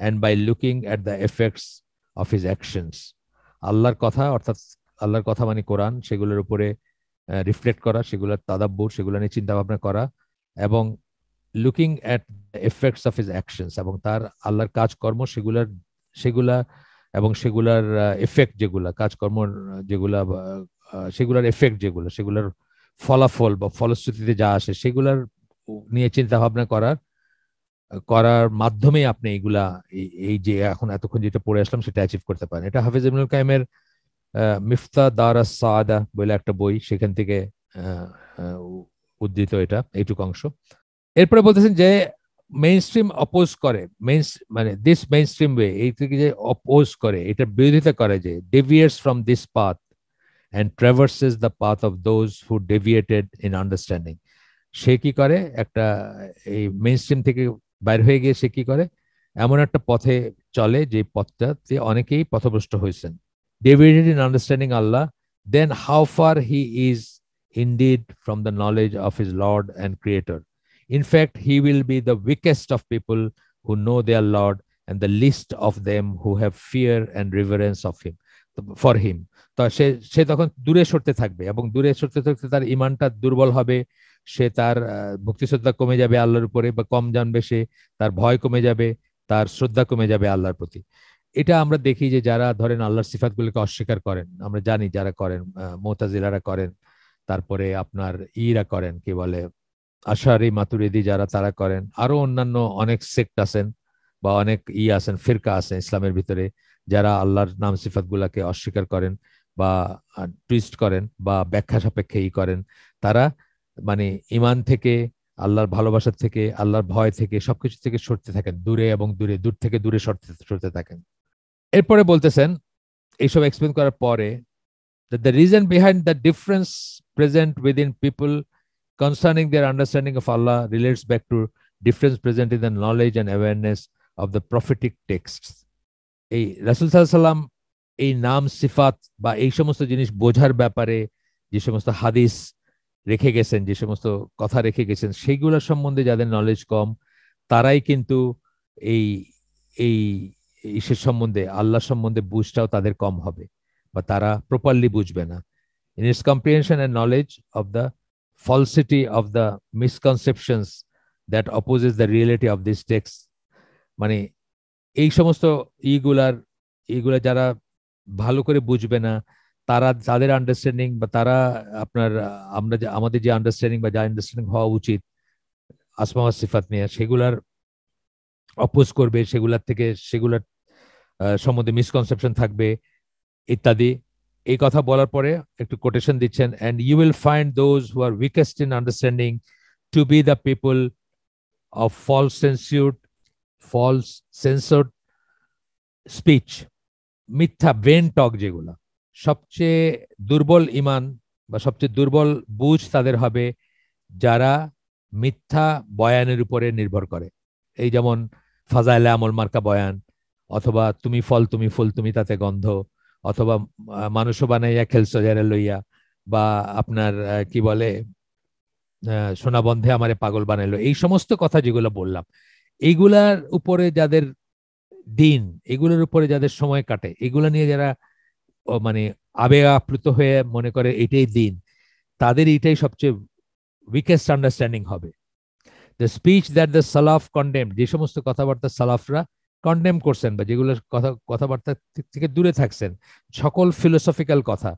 and by looking at the effects of his actions. আল্লাহর কথা অর্থাৎ আল্লাহর কথা মানে কোরআন, সেগুলোর উপরে রিফ্লেক্ট করা, সেগুলোর তাদাব্বুর, সেগুলো নিয়ে চিন্তা ভাবনা করা, এবং looking at the effects of his actions, এবং তার আল্লাহর কাজকর্ম সেগুলা এবং সেগুলার এফেক্ট যেগুলা কাজকর্ম যেগুলা সেগুলার এফেক্ট যেগুলো সেগুলার ফলাফল বা ফলশ্রুতিতে যা আসে সেগুলার নিয়ে চিন্তা ভাবনা করার মাধ্যমে আপনি এইগুলা এই যে এখন এতক্ষণ যেটা পড়ে আসলাম সেটা অ্যাচিভ করতে পারেন। এটা হাফিজ ইবনুল কাইমের মিফতা দারাস সাআদা বলে একটা বই, সেখান থেকে উদ্ধৃত এটা এইটুকু অংশ। এরপরে বলতেছেন যে মেইন স্ট্রিম অপোজ করে, মানে দিস মেইন স্ট্রিম ওয়ে, এই থেকে যে অপোজ করে, এটার বিরোধিতা করে, যে deviates from this path and traverses the path of those who deviated in understanding. সে কি করে, একটা এই মেইন স্ট্রিম থেকে বাইর হয়ে গিয়ে সে কি করে, এমন একটা পথে চলে যে পথটাতে অনেকেই পথভ্রষ্ট হয়েছেন। Deviated in understanding Allah, then how far he is indeed from the knowledge of his Lord and Creator. In fact, he will be the weakest of people who know their Lord and the least of them who have fear and reverence of him, for him. তো সে তখন দূরে সরতে থাকবে, এবং দূরে সরতে থাকতে তার ইমানটা দুর্বল হবে, সে তার ভক্তি শ্রদ্ধা কমে যাবে আল্লাহর উপরে, বা কম জানবে সে, তার ভয় কমে যাবে, তার শ্রদ্ধা কমে যাবে আল্লাহর প্রতি। এটা আমরা দেখি যে যারা ধরেন আল্লাহর সিফাতগুলোকে অস্বীকার করেন, আমরা জানি যারা করেন, মুতাজিলারা করেন, তারপরে আপনার ইরা করেন, কি বলে আশারি মাতুরিদি যারা, তারা করেন, আরো অন্যান্য অনেক সেক্ট আছেন বা অনেক আছেন, ফিরকা আছেন ইসলামের ভিতরে, যারা আল্লাহর নাম সিফাত গুলাকে অস্বীকার করেন বা টুইস্ট করেন বা ব্যাখ্যা সাপেক্ষে করেন। তারা মানে ইমান থেকে, আল্লাহর ভালোবাসার থেকে, আল্লাহর ভয় থেকে, সবকিছু থেকে সরতে থাকেন, দূরে এবং দূরে, দূর থেকে দূরে সরতে সরতে থাকেন। এরপরে বলতেছেন এইসব এক্সপ্লেন করার পরে, that the reason behind the difference present within people concerning their understanding of Allah relates back to difference present in the knowledge and awareness of the prophetic texts. এই রাসূল সাল্লাল্লাহু আলাইহি সাল্লাম এই নাম সিফাত বা এই সমস্ত জিনিস বোঝার ব্যাপারে যে সমস্ত হাদিস রেখে গেছেন, যে সমস্ত কথা রেখে গেছেন, সেইগুলোর সম্বন্ধে যাদের নলেজ কম, তারাই কিন্তু এই এই ঈশ্বর সম্বন্ধে, আল্লাহ সম্বন্ধে বুঝটাও তাদের কম হবে, বা তারা প্রপারলি বুঝবে না। In its comprehension and knowledge of the falsity of the misconceptions that opposes the reality of this text, মানে এই সমস্ত এইগুলা যারা ভালো করে বুঝবে না, তারা যাদের আন্ডারস্ট্যান্ডিং বা তারা আপনার আমাদের যে আন্ডারস্ট্যান্ডিং বা যা আন্ডারস্ট্যান্ডিং হওয়া উচিত আসমা ওয়াস সিফাত নিয়ে, সেগুলার অপোজ করবে, সেগুলার সম্বন্ধে মিসকনসেপশন থাকবে ইত্যাদি। এই কথা বলার পরে একটু কোটেশন দিচ্ছেন, and you will find those who are weakest in understanding to be the people of false censored speech, মিথ্যা ব্রেন টক যেগুলো, সবচেয়ে দুর্বল ইমান বা সবচেয়ে দুর্বল বুঝ তাদের হবে যারা মিথ্যা বয়ানের উপরে নির্ভর করে। এই যেমন ফাজাইলে আমল মার্কা বয়ান, অথবা তুমি ফল তুমি ফুল তুমি তাতে গন্ধ, অথবা মানুষও বানাইয়া খেলছো যারা লইয়া, বা আপনার কি বলে সোনা বন্ধে আমারে পাগল বানাইলো, এই সমস্ত কথা যেগুলো বললাম, এইগুলার উপরে যাদের দিন, এগুলোর উপরে যাদের সময় কাটে, এগুলো নিয়ে যারা মানে আবেগ আপ্লুত হয়ে মনে করে এটাই দিন, তাদের এটাই সবচেয়ে উইকেস্ট আন্ডারস্ট্যান্ডিং হবে। দ্য স্পিচ দ্যাট দ্য সালাফ কন্ডেম, যে সমস্ত কথাবার্তা সালাফরা কন্ডেম করছেন বা যেগুলো কথাবার্তা থেকে দূরে থাকছেন, সকল ফিলোসফিক্যাল কথা,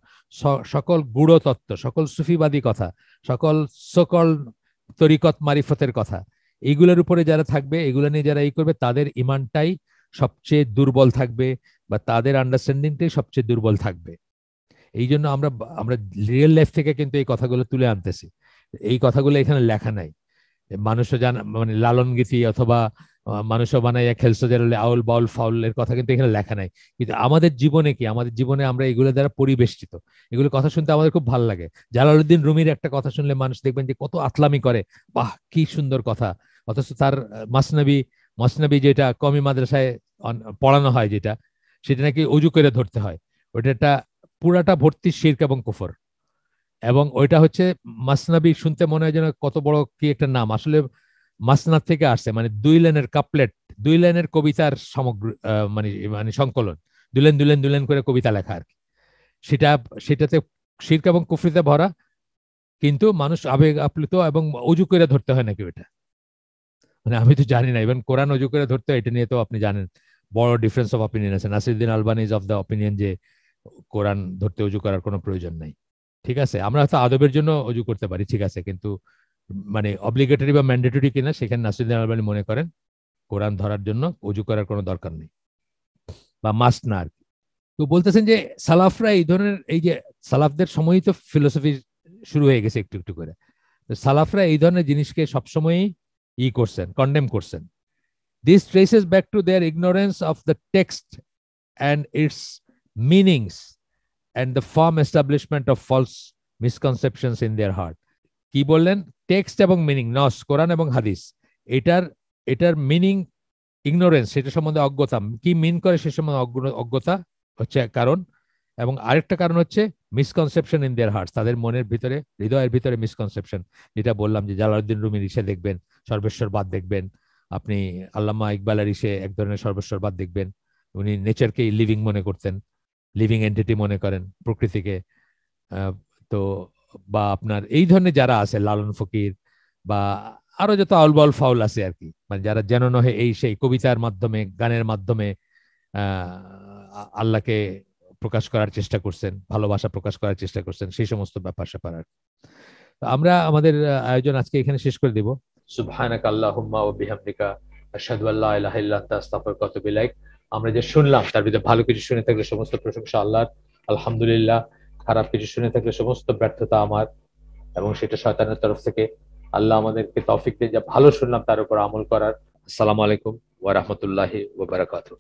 সকল গূঢ় তত্ত্ব, সকল সুফিবাদী কথা, সকল সকল তরিকত মারিফতের কথা, এইগুলোর উপরে যারা থাকবে, এগুলো নিয়ে যারা করবে, তাদের ইমানটাই সবচেয়ে দুর্বল থাকবে বা তাদের আন্ডারস্ট্যান্ডিংটাই সবচেয়ে দুর্বল থাকবে। এই জন্য আমরা আমরা রিয়েল লাইফ থেকে কিন্তু এই কথাগুলো তুলে আনতেছি। এই কথাগুলো এখানে লেখা নাই। মানুষও জানা মানে লালন গীতি অথবা মানুষও বানাইয়া খেলছো যারা আউল বাউল ফাউলের কথা কিন্তু এখানে লেখা নাই। কিন্তু আমাদের জীবনে কি, আমাদের জীবনে আমরা এগুলো দ্বারা পরিবেষ্টিত, এগুলো কথা শুনতে আমাদের খুব ভালো লাগে। জালালউদ্দিন রুমির একটা কথা শুনলে মানুষ দেখবেন যে কত আতলামি করে, বাহ কি সুন্দর কথা, অথচ তার মাসনবী মসনবী যেটা কমি মাদ্রাসায় পড়ানো হয়, যেটা সেটা নাকি অজু করে ধরতে হয়, ওটা পুরাটা ভর্তি শিরক এবং কুফর। এবং ওইটা হচ্ছে মাসনাবি, শুনতে মনে হয় যেন কত বড় কি একটা নাম, আসলে মাসনাদ থেকে আসছে, মানে 2 লাইনের কাপলেট, 2 লাইনের কবিতার সমগ্র মানে মানে সংকলন, 2 লাইন 2 লাইন 2 লাইন করে কবিতা লেখা আর কি। সেটা সেটাতে শিরক এবং কুফরিতে ভরা, কিন্তু মানুষ আবেগ আপ্লুত, এবং অজু করে ধরতে হয় নাকি ওইটা, মানে আমি তো জানি না। ইভেন কোরআন অজু করে ধরতে হয়, এটা নিয়ে তো আপনি জানেন বড় ডিফারেন্স অফ অপিনিয়ন আছে। Nasiruddin Albani is of the opinion যে কোরআন ধরতে অজু করার কোনো প্রয়োজন নাই। ঠিক আছে, আমরা হয়তো আদবের জন্য অজু করতে পারি, ঠিক আছে, কিন্তু মানে অব্লিগেটরি বা ম্যান্ডেটরি কিনা সেখানে নাসিরুদ্দিন আলবানী মনে করেন কোরআন ধরার জন্য অজু করার কোনো দরকার নেই বা মাস্ট না আর কি। তো বলতেছেন যে সালাফরা এই ধরনের, এই যে সালাফদের সময়ই তো ফিলোসফি শুরু হয়ে গেছে একটু একটু করে, তো সালাফরা এই ধরনের জিনিসকে সবসময়ই করছেন, কন্ডেম করছেন। This traces back to their ignorance of the text and it's meanings and the firm establishment of false misconceptions in their heart. কি বললেন? টেক্সট এবং মিনিং, নস কোরআন এবং হাদিস, এটার এটার মিনিং ইগনোরেন্স, সেটা সম্বন্ধে অজ্ঞতা, কি মিন করে সে সম্বন্ধে অজ্ঞতা হচ্ছে কারণ। এবং আরেকটা কারণ হচ্ছে মিসকনসেপশন ইন দেয়ার হার্টস, তাদের মনের ভিতরে, হৃদয়ের ভিতরে মিসকনসেপশন, যেটা বললাম যে জালালউদ্দিন রুমির ইসে দেখবেন সর্বেশ্বরবাদ দেখবেন, আপনি আল্লামা ইকবালের ইসে এক ধরনের সর্বেশ্বরবাদ দেখবেন, উনি নেচারকে লিভিং মনে করতেন, লিভিং এন্টিটি মনে করেন প্রকৃতিকে। তো বা আপনার এই ধরনের যারা আছে লালন ফকির বা আরো যত আউল বাউল ফাউল আছে আর কি, মানে যারা যেন নহে এই সেই কবিতার মাধ্যমে গানের মাধ্যমে আল্লাহকে প্রকাশ করার চেষ্টা করছেন, ভালোবাসা প্রকাশ করার চেষ্টা করছেন, সেই সমস্ত ব্যাপার স্যাপার আর কি। আমরা আমাদের আয়োজন আজকে এখানে শেষ করে দিব। সুবহানাকা আল্লাহুম্মা ওয়া বিহামদিকা আশহাদু আল্লা ইলাহা ইল্লা আনতা আস্তাগফিরুকা ওয়া আতুবু ইলাইক। আমরা যে শুনলাম তার ভিতরে ভালো কিছু শুনে থাকলে সমস্ত প্রশংসা আল্লাহর, আলহামদুলিল্লাহ। খারাপ কিছু শুনে থাকলে সমস্ত ব্যর্থতা আমার, এবং সেটা শয়তানের তরফ থেকে। আল্লাহ আমাদেরকে তৌফিক দিন যা ভালো শুনলাম তার উপর আমল করার। আসসালামু আলাইকুম ওয়া রাহমাতুল্লাহি ওয়া বারাকাতুহু।